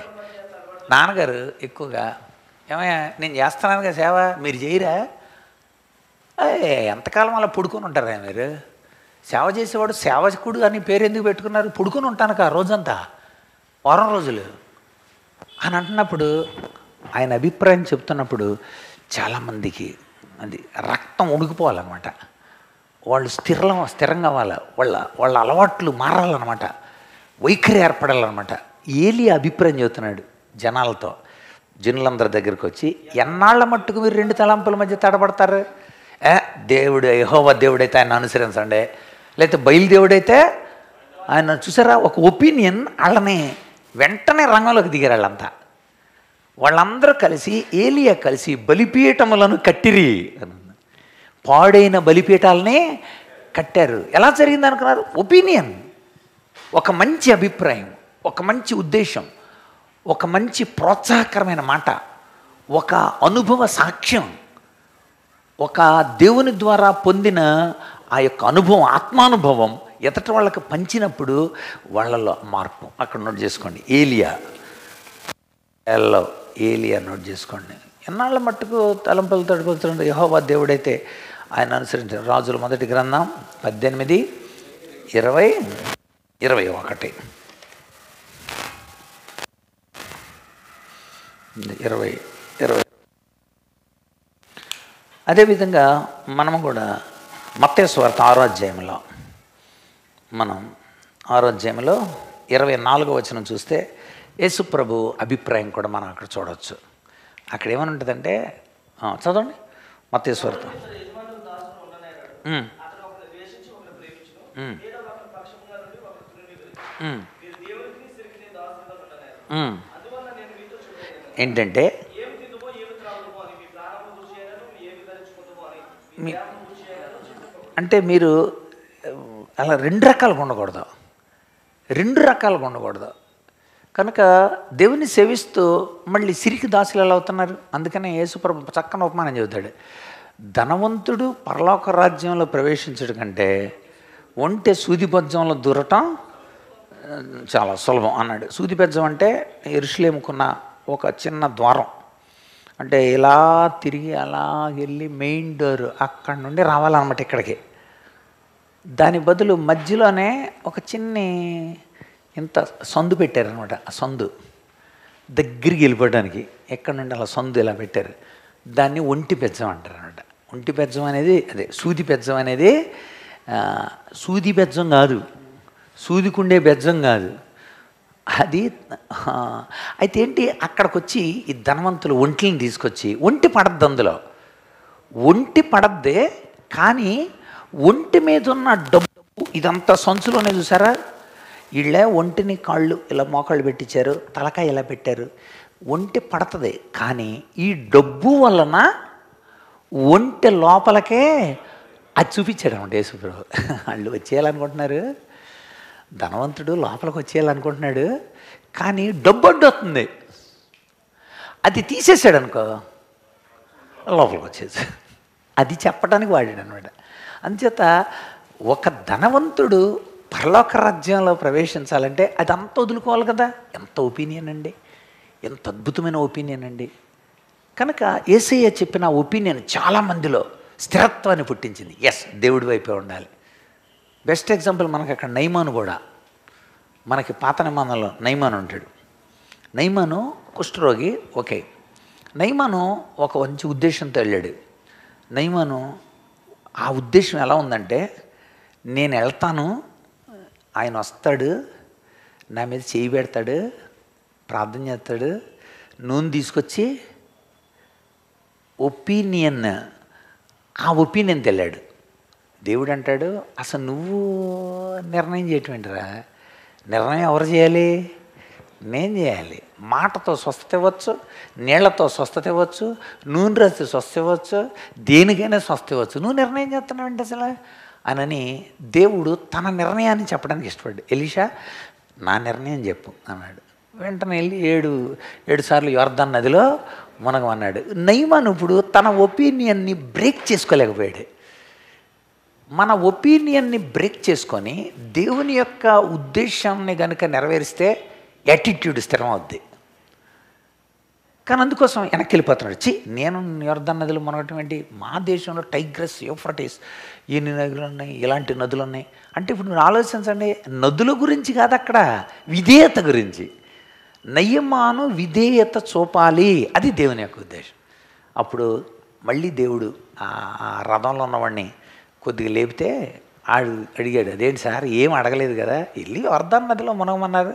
నాన్నగారు ఎక్కువగా ఏమయ్యా నేను చేస్తున్నానుగా సేవ మీరు చేయరా ఎంతకాలం అలా పడుకొని ఉంటారా మీరు? సేవ చేసేవాడు సేవకుడు అని పేరు ఎందుకు పెట్టుకున్నారు? పడుకొని ఉంటాను ఆ రోజంతా, వారం రోజులు అని అంటున్నప్పుడు, ఆయన అభిప్రాయం చెప్తున్నప్పుడు చాలామందికి అది రక్తం ఉడికిపోవాలన్నమాట. వాళ్ళు స్థిరంగా అవ్వాలి, వాళ్ళ అలవాట్లు మారాలన్నమాట, వైఖరి ఏర్పడాలన్నమాట. ఏలియా అభిప్రాయం చెబుతున్నాడు జనాలతో. జనులందరి దగ్గరికి వచ్చి, ఎన్నాళ్ళ మట్టుకు మీరు 2 తలంపుల మధ్య తడబడతారు? దేవుడు యెహోవా దేవుడైతే ఆయన అనుసరించండి, లేకపోతే బయలుదేవుడైతే ఆయన. చూసారా, ఒక ఒపీనియన్ వాళ్ళని వెంటనే రంగంలోకి దిగారు. వాళ్ళందరూ కలిసి, ఏలియా కలిసి బలిపీఠములను కట్టిరి. పాడైన బలిపీఠాలని కట్టారు. ఎలా జరిగింది అనుకున్నారు? ఒపీనియన్, ఒక మంచి అభిప్రాయం, ఒక మంచి ఉద్దేశం, ఒక మంచి ప్రోత్సాహకరమైన మాట, ఒక అనుభవ సాక్ష్యం, ఒక దేవుని ద్వారా పొందిన ఆ యొక్క అనుభవం, ఆత్మానుభవం ఎదుటి వాళ్ళకి పంచినప్పుడు వాళ్ళలో మార్పు. అక్కడ నోట్ చేసుకోండి, ఏలియా నోట్ చేసుకోండి. ఎన్నాళ్ళ మట్టుకు తలంపులు తడిపోతుండే యెహోవా దేవుడైతే ఆయన అనుసరించారు. రాజుల మొదటి గ్రంథం 18:20-21. అదేవిధంగా మనము కూడా మత్తయి సువార్త 6వ అధ్యాయంలో, మనం 6వ అధ్యాయంలో 24వ వచనం చూస్తే యేసు ప్రభు అభిప్రాయం కూడా మనం అక్కడ చూడవచ్చు. అక్కడ ఏమని ఉంటుందంటే, చదవండి మత్తయి సువార్త. ఏంటంటే అంటే మీరు అలా 2 రకాలుగా ఉండకూడదు. కనుక దేవుని సేవిస్తూ మళ్ళీ సిరికి దాసులు ఎలా అవుతున్నారు? అందుకనే యేసుప్రభు చక్కని ఉపమానం చెబుతాడు. ధనవంతుడు పరలోక రాజ్యంలో ప్రవేశించడం కంటే ఒంటె సూదిబెజ్జంలో దూరటం చాలా సులభం అన్నాడు. సూదిబెజ్జం అంటే యెరూషలేముకున్న ఒక చిన్న ద్వారం. అంటే ఇలా తిరిగి అలా వెళ్ళి మెయిన్ డోర్ అక్కడి నుండి రావాలన్నమాట ఇక్కడికి. దాని బదులు మధ్యలోనే ఒక చిన్ని ఇంత సందు పెట్టారనమాట. ఆ సందు దగ్గరికి వెళ్ళిపోవడానికి ఎక్కడి నుండి అలా సందు ఇలా పెట్టారు. దాన్ని ఒంటి బెజ్జం అంటారు అనమాట. ఒంటి బెజ్జం అనేది అదే. సూది బెజ్జం అనేది సూది బెజ్జం కాదు, సూదికుండే బెజ్జం కాదు అది. అయితే ఏంటి, అక్కడికి వచ్చి ఈ ధనవంతులు ఒంటిని తీసుకొచ్చి, ఒంటి పడద్దు అందులో, ఒంటి పడద్దే కానీ ఒంటి మీద ఉన్న డబ్బు ఇదంతా సంచులోనే. చూసారా, వీళ్ళే ఒంటిని కాళ్ళు ఇలా మోకాళ్ళు పెట్టించారు, తలకాయ ఇలా పెట్టారు, ఒంటి పడుతుంది. కానీ ఈ డబ్బు వలన ఒంటి లోపలకే అది చూపించాడు అన్నమాట యేసుప్రభు. వాళ్ళు వచ్చేయాలనుకుంటున్నారు, ధనవంతుడు లోపలికి వచ్చేయాలనుకుంటున్నాడు, కానీ డబ్బు అడ్డొస్తుంది. అది తీసేసాడు అనుకో, లోపలికి వచ్చేసి అది చెప్పడానికి వాడాడు అనమాట. అంచేత ఒక ధనవంతుడు పరలోక రాజ్యంలో ప్రవేశించాలంటే అది అంత వదులుకోవాలి కదా. ఎంత ఒపీనియన్ అండి, ఎంత అద్భుతమైన ఒపీనియన్ అండి. కనుక యేసయ్య చెప్పిన ఒపీనియన్ చాలామందిలో స్థిరత్వాన్ని పుట్టించింది. ఎస్, దేవుడి వైపే ఉండాలి. బెస్ట్ ఎగ్జాంపుల్ మనకి అక్కడ నయమాను కూడా. మనకి పాత నిబంధనలో నయమాను ఉంటాడు. నయమాను కుష్ఠరోగి. ఓకే, నయమాను ఒక మంచి ఉద్దేశంతో వెళ్ళాడు. నయమాను ఆ ఉద్దేశం ఎలా ఉందంటే, నేను వెళ్తాను, ఆయన వస్తాడు, నా మీద చేయి పెడతాడు, ప్రార్థన చేస్తాడు, నూనె తీసుకొచ్చి ఒపీనియన్, ఆ ఒపీనియన్ తెల్లాడు. దేవుడు అంటాడు, అసలు నువ్వు నిర్ణయం చేయటం ఏంటిరా? నిర్ణయం ఎవరు చేయాలి? నేను చేయాలి. మాటతో స్వస్థత ఇవ్వచ్చు, నీళ్లతో స్వస్థత ఇవ్వచ్చు, నూనె రాసి స్వస్థత ఇవ్వచ్చు, దేనికైనా స్వస్థత ఇవ్వచ్చు. నువ్వు నిర్ణయం చేస్తున్నావంటే అసలు అనని దేవుడు తన నిర్ణయాన్ని చెప్పడానికి ఇష్టపడ్డాడు. ఎలీషా, నా నిర్ణయం చెప్పు అన్నాడు. వెంటనే వెళ్ళి ఏడు సార్లు యోర్దాను నదిలో మునగమన్నాడు. నయమాను ఇప్పుడు తన ఒపీనియన్ని బ్రేక్ చేసుకోలేకపోయాడు. మన ఒపీనియన్ని బ్రేక్ చేసుకొని దేవుని యొక్క ఉద్దేశాన్ని కనుక నెరవేరిస్తే యాటిట్యూడ్ స్థిరం అవుద్ది. కానీ అందుకోసం వెనక్కి వెళ్ళిపోతున్నాడు. నేను యొర్దాను నదిలో మునగటువంటి మా దేశంలో టైగ్రస్, యూఫ్రటీస్ ఎన్ని నదులు ఉన్నాయి, ఇలాంటి నదులు ఉన్నాయి అంటే ఇప్పుడు మీరు ఆలోచించండి, నదుల గురించి కాదు అక్కడ, విధేయత గురించి. నయమాను విధేయత చూపాలి, అది దేవుని యొక్క ఉద్దేశం. అప్పుడు మళ్ళీ దేవుడు ఆ రథంలో ఉన్నవాడిని కొద్దిగా లేపితే అడిగాడు, అదేంటి సార్ ఏం అడగలేదు కదా, వెళ్ళి యొర్దాను నదిలో మునగమన్నారు,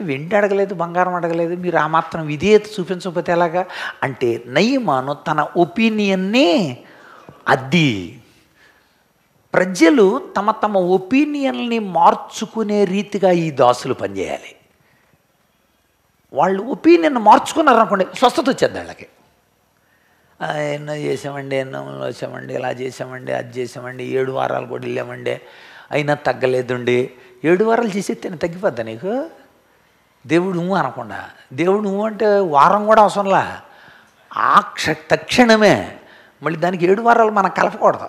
వెండి అడగలేదు, బంగారం అడగలేదు, మీరు ఆ మాత్రం విధేయత చూపించకపోతే ఎలాగా అంటే నయమాను తన ఒపీనియన్ని అద్ది. ప్రజలు తమ తమ ఒపీనియన్ని మార్చుకునే రీతిగా ఈ దాసులు పనిచేయాలి. వాళ్ళు ఒపీనియన్ మార్చుకున్నారనుకోండి, స్వస్థత వచ్చేది వాళ్ళకి. ఎన్నో చేసామండి, ఎన్నో వచ్చామండి, ఇలా చేసామండి, అది చేసామండి, 7 వారాలు కూడా వెళ్ళామండి, అయినా తగ్గలేదండి. 7 వారాలు చేసేస్తే తగ్గిపోద్దా నీకు? దేవుడు నువ్వు అనకుండా, దేవుడు నువ్వు అంటే వారం కూడా అవసరంలా, తక్షణమే. మళ్ళీ దానికి 7 వారాలు మనం కలపకూడదు.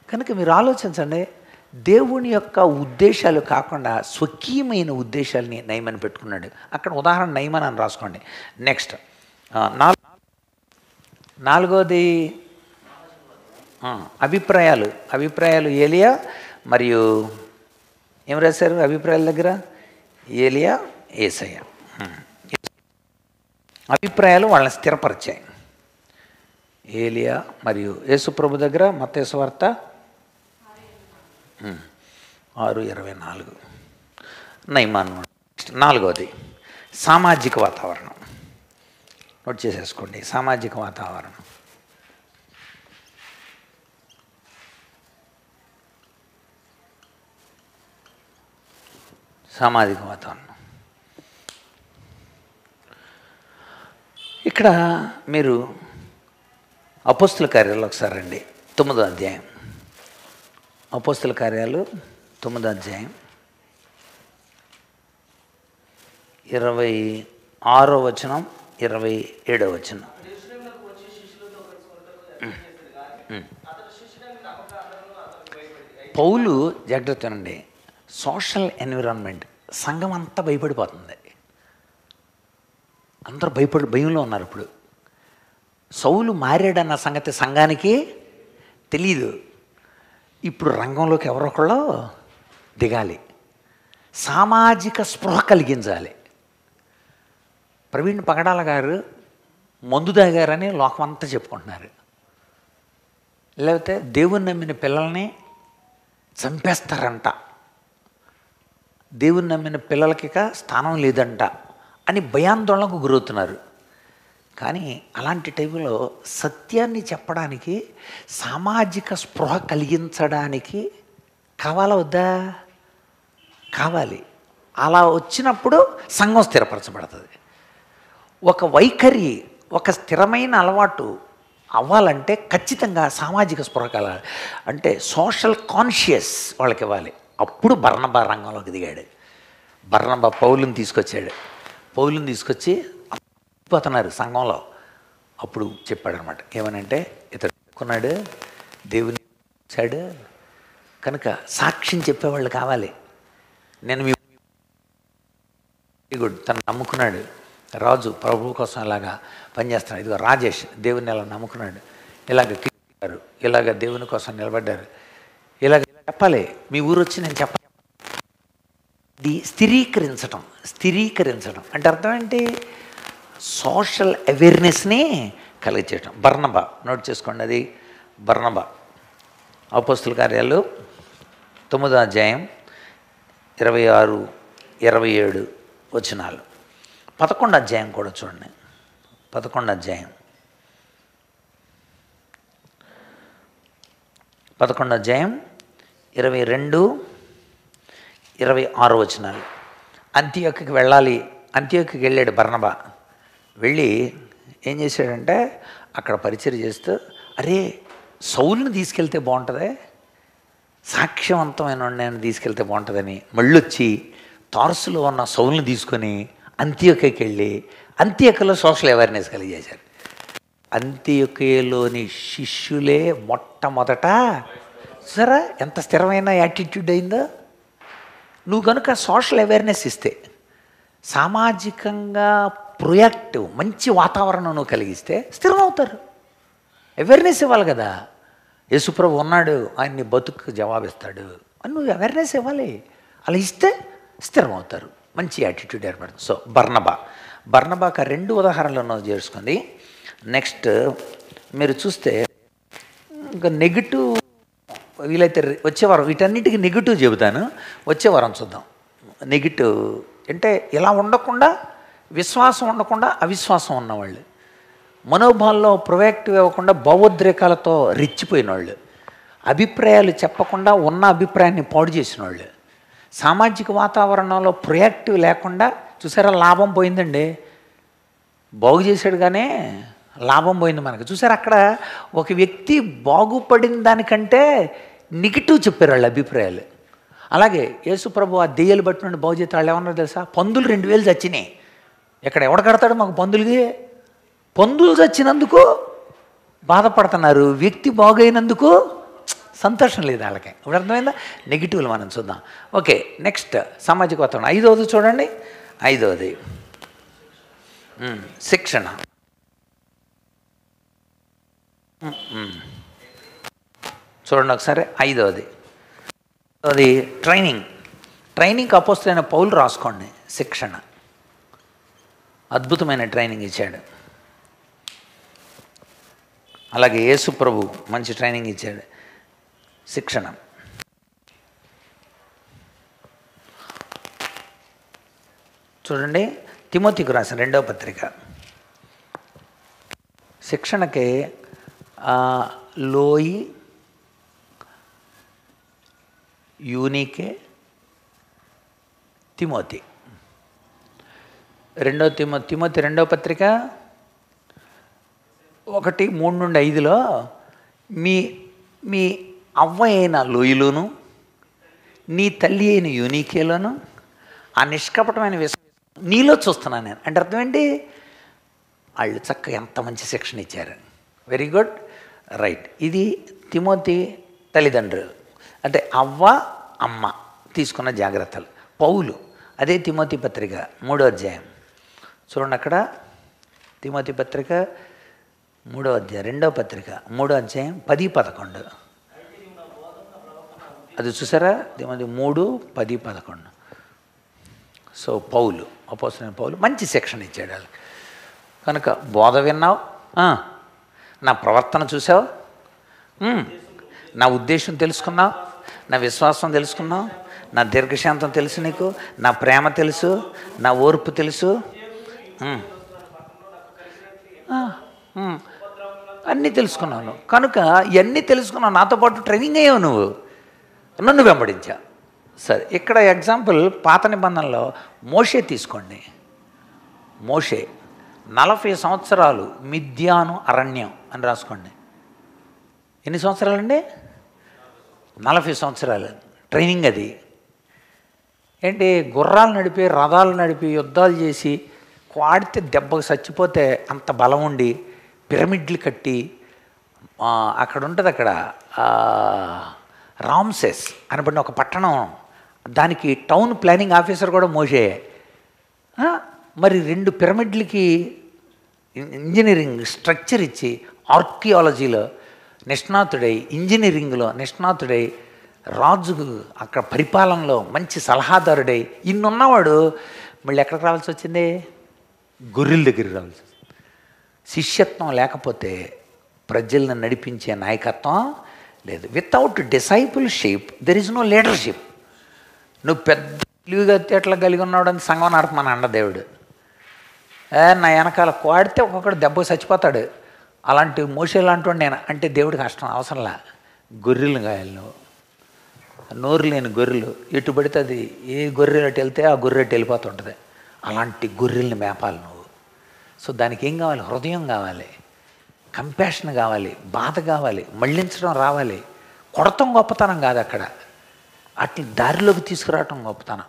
కనుక మీరు ఆలోచించండి, దేవుని యొక్క ఉద్దేశాలు కాకుండా స్వకీయమైన ఉద్దేశాలని నయమని పెట్టుకున్నాడు. అక్కడ ఉదాహరణ నయమని అని రాసుకోండి. నెక్స్ట్ నాలుగోది అభిప్రాయాలు ఏలియా మరియు ఏం రాశారు అభిప్రాయాల దగ్గర? ఏలియా, యేసయ్య. అభిప్రాయాలు వాళ్ళని స్థిరపరిచాయి. ఏలియా మరియు యేసుప్రభు దగ్గర మత్తయి సువార్త 6:24. నయమాను. నాలుగోది సామాజిక వాతావరణం. నోట్ చేసేసుకోండి, సామాజిక వాతావరణం. సామాజిక వాతావరణం ఇక్కడ మీరు అపోస్తుల కార్యాలు ఒకసారి రండి, 9వ అధ్యాయం. అపోస్తుల కార్యాలు 9వ అధ్యాయం 26వ వచనం, 27వ వచనం. పౌలు జాగ్రత్త అండి, సోషల్ ఎన్విరాన్మెంట్, సంఘం అంతా భయపడిపోతుంది, అందరూ భయంలో ఉన్నారు. ఇప్పుడు సౌలు మారాడన్న సంగతి సంఘానికి తెలీదు. ఇప్పుడు రంగంలోకి ఎవరొకళ్ళు దిగాలి, సామాజిక స్పృహ కలిగించాలి. ప్రవీణ్ పగడాల గారు మందు తాగారని లోకం అంతా చెప్పుకుంటున్నారు, లేకపోతే దేవుని నమ్మిన పిల్లల్ని చంపేస్తారంట, దేవుని నమ్మిన పిల్లలకి స్థానం లేదంట అని భయాందోళనకు గురవుతున్నారు. కానీ అలాంటి టైంలో సత్యాన్ని చెప్పడానికి, సామాజిక స్పృహ కలిగించడానికి కావాలా వద్దా? కావాలి. అలా వచ్చినప్పుడు సంఘం స్థిరపరచబడుతుంది. ఒక వైఖరి, ఒక స్థిరమైన అలవాటు అవ్వాలంటే ఖచ్చితంగా సామాజిక స్పృహ కలగాలి. అంటే సోషల్ కాన్షియస్ వాళ్ళకి ఇవ్వాలి. అప్పుడు బర్నబా రంగంలోకి దిగాడు. బర్నబా పౌలుని తీసుకొచ్చాడు. పౌలుని తీసుకొచ్చి పోతున్నారు సంఘంలో. అప్పుడు చెప్పాడనమాట, ఏమనంటే ఇతడు చెప్పుకున్నాడు, దేవుని వచ్చాడు కనుక సాక్ష్యం చెప్పేవాళ్ళు కావాలి. నేను మీ గుడ్ తను నమ్ముకున్నాడు, రాజు ప్రభువు కోసం ఇలాగా పనిచేస్తున్నాడు. ఇదిగో రాజేష్ దేవుని ఇలా నమ్ముకున్నాడు, ఇలాగ ఇలాగ దేవుని కోసం నిలబడ్డారు, ఇలాగ చెప్పాలి. మీ ఊరు వచ్చి నేను చెప్పాలి. ఇది స్థిరీకరించడం అంటే అర్థం ఏంటి? సోషల్ అవేర్నెస్ని కలిగించడం. బర్నబా, నోట్ చేసుకోండి, అది బర్నబా. అపోస్తుల కార్యాలు 9వ అధ్యాయం 26, 27 వచనాలు. 11వ అధ్యాయం కూడా చూడండి. 11వ అధ్యాయం 22, 26 వచనాలు. అంతియోక్యకి వెళ్ళాలి. అంతియోక్యకి వెళ్ళాడు బర్నబా. వెళ్ళి ఏం చేశాడంటే అక్కడ పరిచయం చేస్తూ, అరే సౌలుని తీసుకెళ్తే బాగుంటుంది, సాక్ష్యవంతమైన నేను తీసుకెళ్తే బాగుంటుందని మళ్ళొచ్చి తార్సులో ఉన్న సౌలుని తీసుకొని అంతియోక్యకి వెళ్ళి అంతియోక్యలో సోషల్ అవేర్నెస్ కలిగేశారు. అంతియోక్యలోని శిష్యులే మొట్టమొదట సరే ఎంత స్థిరమైన యాటిట్యూడ్ అయిందో. నువ్వు కనుక సోషల్ అవేర్నెస్ ఇస్తే, సామాజికంగా ప్రొయాక్టివ్ మంచి వాతావరణం నువ్వు కలిగిస్తే స్థిరం అవుతారు. అవేర్నెస్ ఇవ్వాలి కదా. యేసుప్రభు ఉన్నాడు, ఆయన నీ బతుకు జవాబిస్తాడు అని నువ్వు అవేర్నెస్ ఇవ్వాలి. అలా ఇస్తే స్థిరం అవుతారు, మంచి యాటిట్యూడ్ ఏర్పడుతుంది. సో బర్నబాకి 2 ఉదాహరణలను చేసుకుంది. నెక్స్ట్ మీరు చూస్తే ఇంకా నెగిటివ్, వీలైతే వచ్చే వారం వీటన్నిటికీ నెగిటివ్ చెబుతాను, వచ్చే వారం చూద్దాం. నెగిటివ్ అంటే ఇలా ఉండకుండా, విశ్వాసం ఉండకుండా అవిశ్వాసం ఉన్నవాళ్ళు, మనోభావాల్లో ప్రొయాక్టివ్ ఇవ్వకుండా భావోద్రేకాలతో రెచ్చిపోయిన వాళ్ళు, అభిప్రాయాలు చెప్పకుండా ఉన్న అభిప్రాయాన్ని పాడు చేసిన వాళ్ళు, సామాజిక వాతావరణంలో ప్రొయాక్టివ్ లేకుండా, చూసారా లాభం పోయిందండి, బాగు చేశాడు కానీ లాభం పోయింది మనకు. చూసారు అక్కడ ఒక వ్యక్తి బాగుపడిన దానికంటే నెగిటివ్ చెప్పారు వాళ్ళు అభిప్రాయాలు. అలాగే యేసుప్రభు ఆ దెయ్యాలు బట్టి నుండి బాగు చేస్తే వాళ్ళు ఏమన్నారు తెలుసా, పందులు 2000 చచ్చినాయి. ఇక్కడ ఎవడ కడతాడు మాకు పందులకి? పందులు చచ్చినందుకు బాధపడుతున్నారు, వ్యక్తి బాగైనందుకు సంతోషం లేదు వాళ్ళకి. ఇప్పుడు అర్థమైందా? నెగిటివ్లు మనం చూద్దాం. ఓకే, నెక్స్ట్ సామాజిక వాతావరణం. 5వది చూడండి. 5వది శిక్షణ. చూడండి ఒకసారి. 5వది ట్రైనింగ్ అపోస్తలుడైన పౌలు రాసుకోండి. శిక్షణ, అద్భుతమైన ట్రైనింగ్ ఇచ్చాడు. అలాగే యేసు ప్రభు మంచి ట్రైనింగ్ ఇచ్చాడు. శిక్షణ చూడండి. తిమోతికి రాసిన 2వ పత్రిక. శిక్షణకి లోయి, యూనికే, తిమోతి. తిమోతి 2వ పత్రిక 1:3-5లో మీ అవ్వ అయిన లోయలోను నీ తల్లి అయిన యూనికేలోను ఆ నిష్కపటమైన విశ్వాసం నీలో చూస్తున్నాను నేను. అంటే అర్థం ఏంటి? వాళ్ళు చక్కగా ఎంత మంచి శిక్షణ ఇచ్చారు. Very good, right. ఇది తిమోతి తల్లిదండ్రులు, అంటే అవ్వ అమ్మ తీసుకున్న జాగ్రత్తలు. పౌలు అదే తిమోతి పత్రిక 3వ అధ్యాయం చూడండి. అక్కడ తిమోతి పత్రిక 3వ అధ్యాయం, 2వ పత్రిక 3వ అధ్యాయం 10-11. అది చూసారా? తిమోతి 3:10-11. సో పౌలు, అపోస్తలుడైన పౌలు మంచి శిక్షణ ఇచ్చాడు వాళ్ళకి. కనుక బోధ విన్నావు, నా ప్రవర్తన చూసావు, నా ఉద్దేశం తెలుసుకున్నావు, నా విశ్వాసం తెలుసుకున్నావు, నా దీర్ఘశాంతం తెలుసు నీకు, నా ప్రేమ తెలుసు, నా ఓర్పు తెలుసు, అన్నీ తెలుసుకున్నాను. కనుక ఇవన్నీ తెలుసుకున్నావు, నాతో పాటు ట్రైనింగ్ అయ్యావు, నువ్వు నన్ను వెంబడించా. సరే, ఇక్కడ ఎగ్జాంపుల్ పాత నిబంధనలో మోషే తీసుకోండి. మోషే 40 సంవత్సరాలు మిద్యాను అరణ్యం అని రాసుకోండి. ఎన్ని సంవత్సరాలండి? 40 సంవత్సరాలు ట్రైనింగ్. అది ఏంటి? గుర్రాలు నడిపి, రథాలు నడిపి, యుద్ధాలు చేసి, వాడితే దెబ్బకు చచ్చిపోతే అంత బలం ఉండి, పిరమిడ్లు కట్టి, అక్కడ ఉంటుంది, అక్కడ రామ్సెస్ అనబడిన ఒక పట్టణం, దానికి టౌన్ ప్లానింగ్ ఆఫీసర్ కూడా మోషే. మరి 2 పిరమిడ్లకి ఇంజనీరింగ్ స్ట్రక్చర్ ఇచ్చి, ఆర్కియాలజీలో నిష్ణాతుడై, ఇంజనీరింగ్లో నిష్ణాతుడై, రాజుకు అక్కడ పరిపాలనలో మంచి సలహాదారుడై, ఇన్నున్నవాడు మళ్ళీ ఎక్కడికి రావాల్సి వచ్చింది? గొర్రెల దగ్గరికి రావాల్సి వచ్చింది. శిష్యత్వం లేకపోతే ప్రజలను నడిపించే నాయకత్వం లేదు. Without discipleship there is no leadership. నువ్వు పెద్ద తెలివిగా ఎట్లా కలిగి ఉన్నాడు అని సంఘం నడపమని అండ దేవుడు. నా వెనకాల కోడితే ఒక్కొక్కడు దెబ్బ చచ్చిపోతాడు. అలాంటి మోసే లాంటి నేను అంటే దేవుడికి కష్టం అవసరంలా. గొర్రెలు కాయాలి నువ్వు, నోరు లేని గొర్రెలు, ఎటు పడితే అది ఏ గొర్రెలు అటు వెళ్తే ఆ గొర్రె అటు వెళ్ళిపోతుంటుంది. అలాంటి గొర్రెల్ని మేపాలి నువ్వు. సో దానికి ఏం కావాలి? హృదయం కావాలి, కంపాషన్ కావాలి, బాధ కావాలి, మళ్ళించడం రావాలి. కొడతం గొప్పతనం కాదు అక్కడ, వాటిని దారిలోకి తీసుకురావటం గొప్పతనం.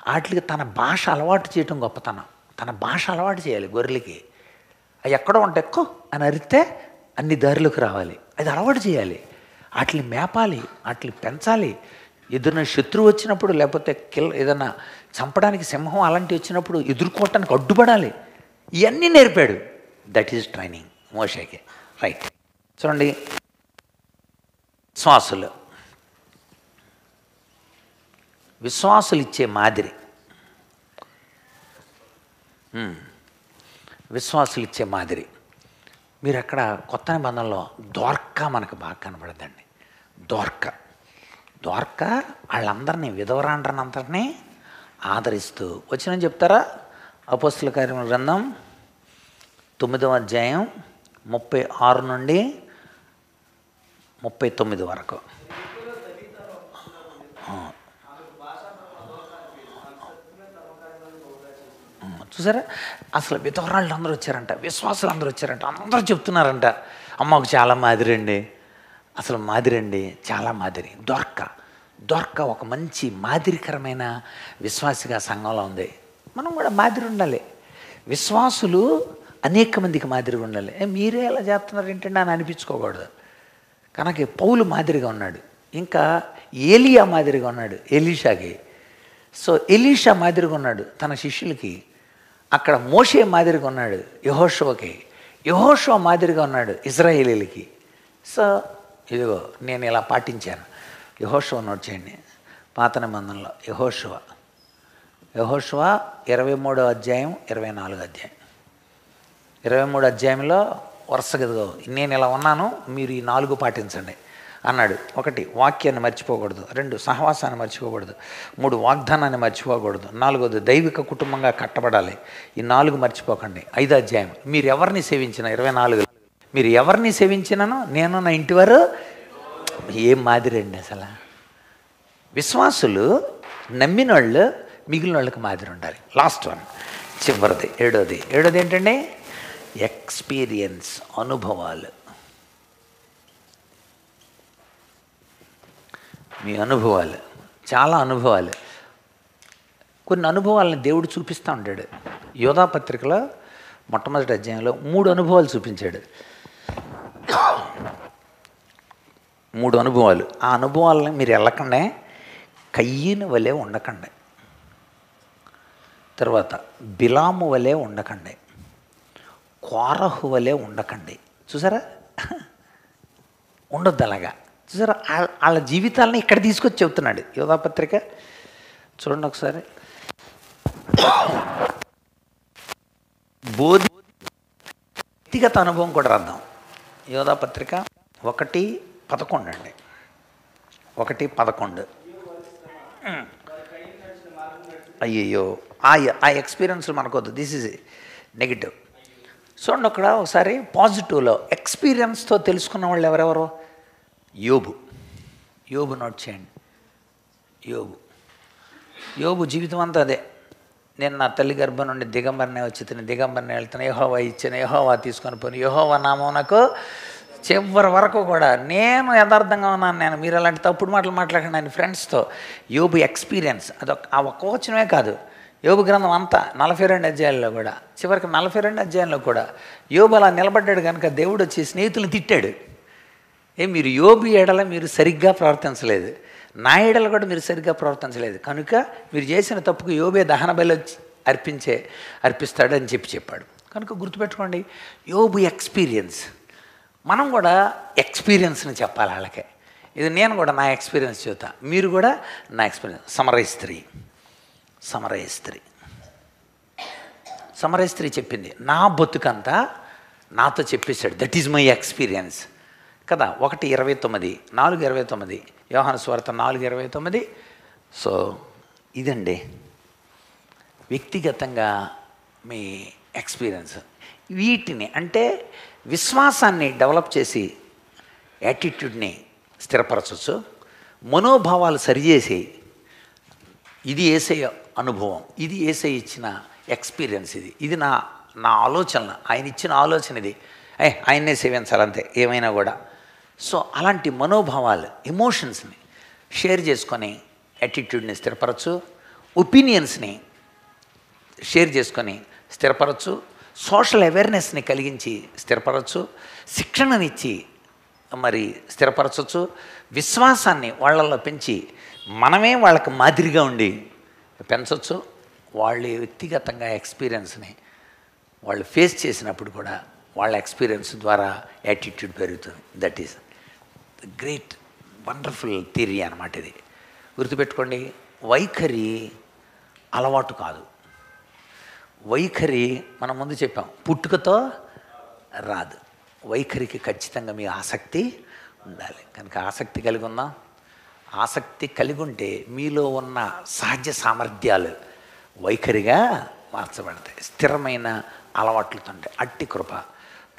వాటికి తన భాష అలవాటు చేయటం గొప్పతనం. తన భాష అలవాటు చేయాలి గొర్రెలకి. అవి ఎక్కడో ఉంటే ఎక్కువ అని అరిస్తే అన్ని దారిలోకి రావాలి. అది అలవాటు చేయాలి. వాటిని మేపాలి, వాటిని పెంచాలి. ఏదైనా శత్రువు వచ్చినప్పుడు, లేకపోతే ఏదైనా చంపడానికి సింహం అలాంటివి వచ్చినప్పుడు ఎదుర్కోవటానికి అడ్డుపడాలి. ఇవన్నీ నేర్పాడు. దట్ ఈజ్ ట్రైనింగ్ మోషేకి. రైట్. చూడండి, విశ్వాసులు ఇచ్చే మాదిరి, విశ్వాసులు ఇచ్చే మాదిరి. మీరు అక్కడ కొత్త నిబంధనలో దోర్కా మనకు బాగా కనబడదండి. దోర్కా వాళ్ళందరినీ, విధవరాండ్రనందరినీ ఆదరిస్తూ వచ్చినని చెప్తారా? అపోస్తుల కార్యముల గ్రంథం 9వ అధ్యాయం 36 నుండి 39 వరకు. చూసారా, అసలు విధవరాళ్ళు అందరూ వచ్చారంట, విశ్వాసులు అందరూ వచ్చారంట, అందరూ చెప్తున్నారంట, అమ్మకు చాలా మాదిరండి, అసలు మాదిరండి, చాలా మాదిరి. దొరక ఒక మంచి మాదిరికరమైన విశ్వాసిగా సంఘంలో ఉంది. మనం కూడా మాదిరి ఉండాలి. విశ్వాసులు అనేక మందికి మాదిరిగా ఉండాలి. మీరే ఎలా చేస్తున్నారు ఏంటంటే అని అనిపించుకోకూడదు. కనుక పౌలు మాదిరిగా ఉన్నాడు, ఇంకా ఏలియా మాదిరిగా ఉన్నాడు ఎలీషాకి. సో ఎలీషా మాదిరిగా ఉన్నాడు తన శిష్యులకి. అక్కడ మోషే మాదిరిగా ఉన్నాడు యెహోషువకి. యెహోషువ మాదిరిగా ఉన్నాడు ఇశ్రాయేలీలకి. సో ఇదిగో నేను ఇలా పాటించాను. యెహోషువ నోట్ చేయండి. పాత నిబంధనలో యెహోషువ 23వ అధ్యాయం 24వ అధ్యాయం. 23వ అధ్యాయంలో వరుసగా ఇదిగో నేను ఇలా ఉన్నాను, మీరు ఈ 4 పాటించండి అన్నాడు. 1 వాక్యాన్ని మర్చిపోకూడదు, 2 సహవాసాన్ని మర్చిపోకూడదు, 3 వాగ్దానాన్ని మర్చిపోకూడదు, 4 దైవిక కుటుంబంగా కట్టబడాలి. ఈ 4 మర్చిపోకండి. 5వ అధ్యాయం మీరు ఎవరిని సేవించిన 24 మీరు ఎవరిని సేవించినానో నేను నా ఇంటివారు. ఏం మాదిరి అండి అసలు. విశ్వాసులు నమ్మిన వాళ్ళు మిగిలిన వాళ్ళకి మాదిరి ఉండాలి. లాస్ట్ వన్, చివరిది, ఏడోది ఏంటంటే ఎక్స్పీరియన్స్, అనుభవాలు. మీ అనుభవాలు, చాలా అనుభవాలు. కొన్ని అనుభవాలను దేవుడు చూపిస్తూ ఉంటాడు. యోధా పత్రికలో మొట్టమొదటి అధ్యాయంలో 3 అనుభవాలు చూపించాడు. 3 అనుభవాలు. ఆ అనుభవాలని మీరు వెళ్ళకండి, కయ్యను వలె ఉండకండి, తర్వాత బిలాము వలె ఉండకండి, కోరహు వలె ఉండకండి. చూసారా, ఉండొద్దు అలాగా. చూసారా, వాళ్ళ జీవితాలని ఇక్కడ తీసుకొచ్చి చెబుతున్నాడు యోధాపత్రిక. చూడండి ఒకసారి. వ్యక్తిగత అనుభవం కూడా రాద్దాం. యోధాపత్రిక 1:11 అండి. 1:11. అయ్యయ్యో, ఆ ఎక్స్పీరియన్స్ మనకొద్దు. This is negative. చూడండి అక్కడ ఒకసారి పాజిటివ్లో ఎక్స్పీరియన్స్తో తెలుసుకున్న వాళ్ళు ఎవరెవరు? యోబు నోట్ చేయండి. యోబు జీవితం అంతా అదే. నేను నా తల్లి గర్భం నుండి దిగంబరనే వచ్చి దిగంబరనే వెళ్తాను, యెహోవా ఇచ్చాను, యెహోవా తీసుకొని పోను, యెహోవా నామం నాకు. చివరి వరకు కూడా నేను యథార్థంగా ఉన్నాను. నేను మీరు అలాంటి తప్పుడు మాటలు మాట్లాడకండి ఆయన ఫ్రెండ్స్తో. యోబు ఎక్స్పీరియన్స్ ఆ ఒక్క వచనమే కాదు, యోబు గ్రంథం అంతా 42 అధ్యాయాల్లో కూడా, చివరికి 42 అధ్యాయంలో కూడా యోబు అలా నిలబడ్డాడు కనుక దేవుడు వచ్చి స్నేహితులను తిట్టాడు. మీరు యోబు ఎడల మీరు సరిగ్గా ప్రవర్తించలేదు, నా ఎడల కూడా మీరు సరిగ్గా ప్రవర్తించలేదు, కనుక మీరు చేసిన తప్పుకు యోబే దహన బలి అర్పిస్తాడని చెప్పాడు. కనుక గుర్తుపెట్టుకోండి, యోబు ఎక్స్పీరియన్స్. మనం కూడా ఎక్స్పీరియన్స్ని చెప్పాలి వాళ్ళకే. ఇది నేను కూడా నా ఎక్స్పీరియన్స్ చెబుతా, మీరు కూడా నా ఎక్స్పీరియన్స్. సమరయ స్త్రీ చెప్పింది, నా బతుకంతా నాతో చెప్పేశాడు. దట్ ఈజ్ మై ఎక్స్పీరియన్స్ కదా. 1:29, 4:29, యోహాను సువార్త 4:29. సో ఇదండి వ్యక్తిగతంగా మీ ఎక్స్పీరియన్స్. వీటిని అంటే విశ్వాసాన్ని డెవలప్ చేసి యాటిట్యూడ్ని స్థిరపరచవచ్చు, మనోభావాలు సరిచేసి ఇది యేసయ్య అనుభవం, ఇది యేసయ్య ఇచ్చిన ఎక్స్పీరియన్స్, ఇది నా ఆలోచన, ఆయన ఇచ్చిన ఆలోచన, ఇది ఆయన్నే సేవించాలంతే ఏమైనా కూడా. సో అలాంటి మనోభావాలు, ఎమోషన్స్ని షేర్ చేసుకొని యాటిట్యూడ్ని స్థిరపరచు, ఒపీనియన్స్ని షేర్ చేసుకొని స్థిరపరచు, సోషల్ అవేర్నెస్ని కలిగించి స్థిరపరచు, శిక్షణనిచ్చి మరి స్థిరపరచవచ్చు, విశ్వాసాన్ని వాళ్ళల్లో పెంచి మనమే వాళ్ళకి మాదిరిగా ఉండి పెంచవచ్చు, వాళ్ళ వ్యక్తిగతంగా ఎక్స్పీరియన్స్ని వాళ్ళు ఫేస్ చేసినప్పుడు కూడా వాళ్ళ ఎక్స్పీరియన్స్ ద్వారా యాటిట్యూడ్ పెరుగుతుంది. That is the great wonderful theory అన్నమాట. ఇది గుర్తుపెట్టుకోండి. వైఖరి అలవాటు కాదు. వైఖరి మనం ముందు చెప్పాం, పుట్టుకతో రాదు. వైఖరికి ఖచ్చితంగా మీ ఆసక్తి ఉండాలి. కనుక ఆసక్తి కలిగి ఉందాం. ఆసక్తి కలిగి ఉంటే మీలో ఉన్న సహజ సామర్థ్యాలు వైఖరిగా మార్చబడతాయి, స్థిరమైన అలవాట్లతో ఉంటాయి. అట్టి కృప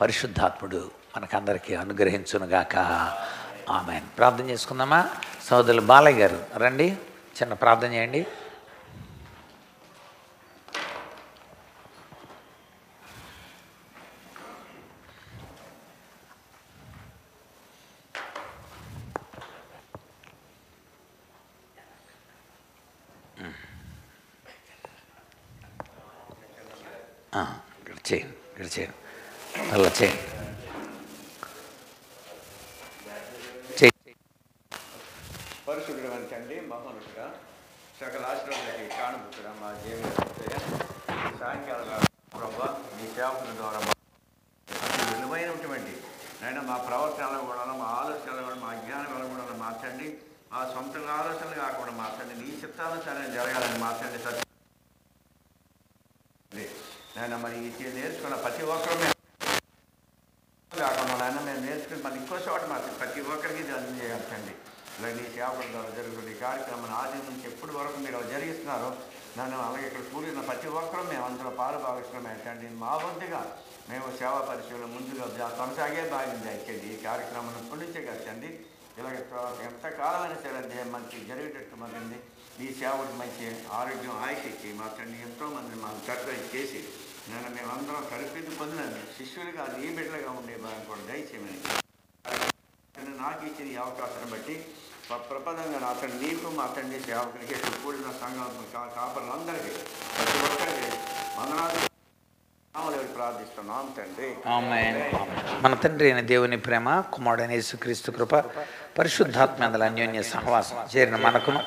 పరిశుద్ధాత్ముడు మనకందరికీ అనుగ్రహించునుగాక. ఆమేన్. ప్రార్థన చేసుకుందామా? సోదరులు బాలయ్య గారు రండి, చిన్న ప్రార్థన చేయండి. ఇక్కడ చేయండి, ఇక్కడ చేయండి, అలా చేయండి. పరిశుద్ధుడు తండ్రి, మహోన్నతుడా, సకల ఆశ్రమాలకి కానుపుతుడా, మా జీవన సాయంకాల ప్రభా మీ సేవకుల ద్వారా అతి విలువైనటువంటి నేను మా ప్రవర్తనలో కూడా, మా ఆలోచనలు కూడా, మా జ్ఞానం కూడా మార్చండి. మా సొంతంగా ఆలోచనలు కాకుండా మార్చండి. నీ చిత్తానుసారం జరగాలని మార్చండి. సత్యం నేను మరి నేర్చుకున్న ప్రతి ఒక్కరు కాకుండా నాయన మేము నేర్చుకుని మళ్ళీ ఇంకో చోట మార్చండి. ప్రతి ఒక్కరికి ఇది అందజేయచ్చండి. ఇలా నీ సేవకుల ద్వారా జరుగుతుంది ఈ కార్యక్రమం ఆది నుంచి ఎప్పటి వరకు మీరు జరిగిస్తున్నారో నన్ను అలాగే ఇక్కడ కూడిన ప్రతి ఒక్కరూ మేము అందులో పాలుభాగస్వామి మా వంతుగా మేము సేవా పరిచయంలో ముందుగా కొనసాగే భాగం దయచేయండి. ఈ కార్యక్రమం ఇప్పటి నుంచే కట్టండి. ఇలాగే ఎంతకాలమైన సరే మంచి జరిగేటట్టు మంది ఈ సేవకు మంచి ఆరోగ్యం ఆయుషిచ్చి మా తండ్రి ఎంతోమందిని మాకు చక్కగా చేసి నేను మేమందరం కలిపి పొందిన శిష్యులుగా నీ బిడ్డలుగా ఉండే భాగం కూడా దయచేయమని నాకు ఇచ్చిన ఈ అవకాశాన్ని బట్టి ప్రపదంగా నా తండ్రి నీకు మా తండ్రి సేవకునికి కూడిన సంఘం కాపరులందరికీ ప్రతి ఒక్కరికి వందనాలు ప్రార్థిస్తున్నాం తండ్రి. ఆమేన్. మన తండ్రి అయిన దేవుని ప్రేమ, కుమారుడైన యేసుక్రీస్తు కృప, పరిశుద్ధాత్మ అందుల అన్యోన్య సహవాసం చేరిన మనకును,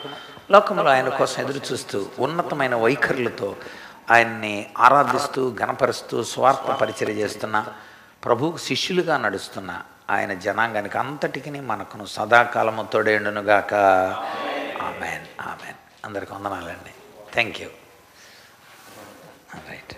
లోకంలో ఆయన కోసం ఎదురు చూస్తూ ఉన్నతమైన వైఖరులతో ఆయన్ని ఆరాధిస్తూ ఘనపరుస్తూ స్వార్థ పరిచర్య చేస్తున్న, ప్రభువుకు శిష్యులుగా నడుస్తున్న ఆయన జనాంగానికి అంతటికి మనకును సదాకాలము తోడేండునుగాక. ఆమేన్. ఆమేన్. అందరికి వందనాలండి. Thank you. రైట్.